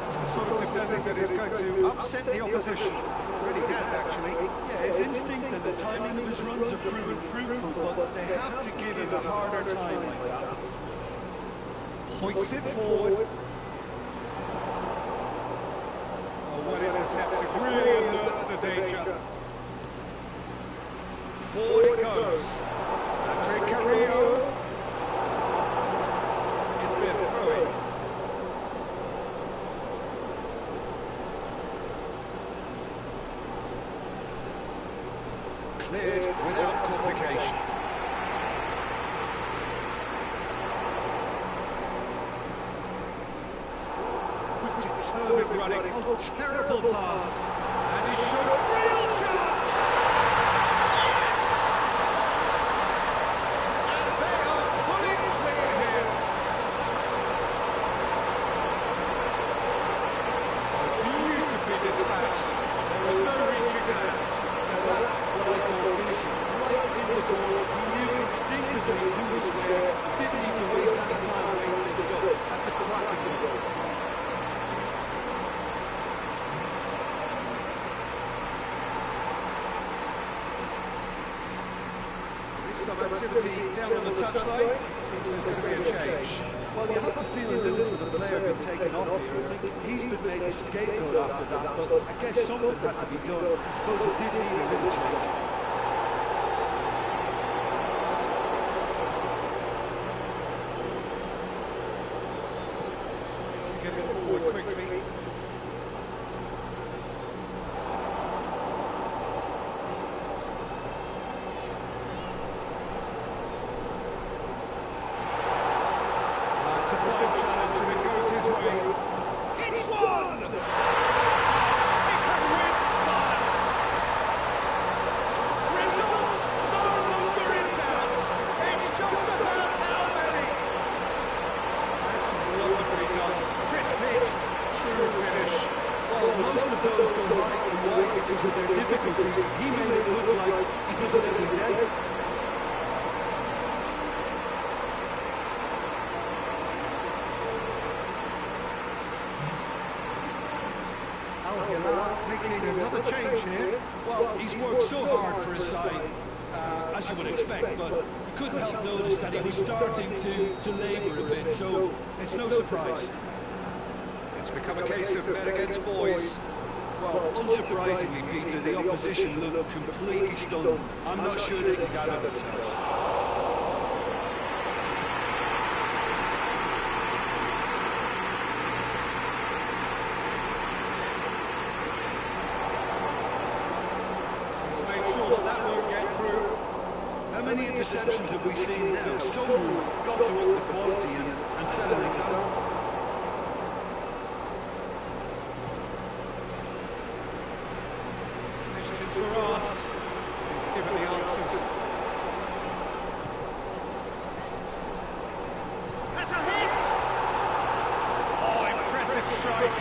That's the sort of defending that is going to upset the opposition. It really has, actually. Yeah, his instinct and the timing of his runs have proven fruitful, but they have to give him a harder time like that. Hoists it forward. Well intercepted, really alert to the danger. Forward it goes. Carrillo. It'll be a throw-in. Cleared without complication. Determined running. Oh, terrible pass. And he showed a real chance. Yes! And they are pulling clear here. Beautifully dispatched. There was no reaching that. Now that's what I call finishing. Right in the goal. He knew instinctively who was where. Didn't need to waste any time weighing things up. That's a cracking goal. Some activity down on the touchline. Seems there's going to be a change. Well, you have to feel a little for the player being taken off here. I think he's been made the scapegoat after that, but I guess something had to be done. I suppose it did need a little change. Needs to get it forward quickly. It's a fine challenge and it goes his way. It's one! Taken with style. Results no longer in doubt. It's just about how many. That's wonderfully done. Crisp hit, true finish. Well, most of those go high and wide because of their difficulty. He made it look like he does it every day. another change here. Well, he's worked so hard for his side, as you would expect, but you couldn't help notice that he was starting to labour a bit, so it's no surprise. It's become a case of men against boys. Well, unsurprisingly, Peter, the opposition look completely stunned. I'm not sure they can gather themselves. How many interceptions have we seen now? Someone's got to up the quality and set an example. Questions were asked. He's given the answers. That's a hit! Oh, impressive strike.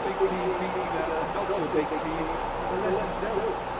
Big team beating a not so big team, the lesson dealt.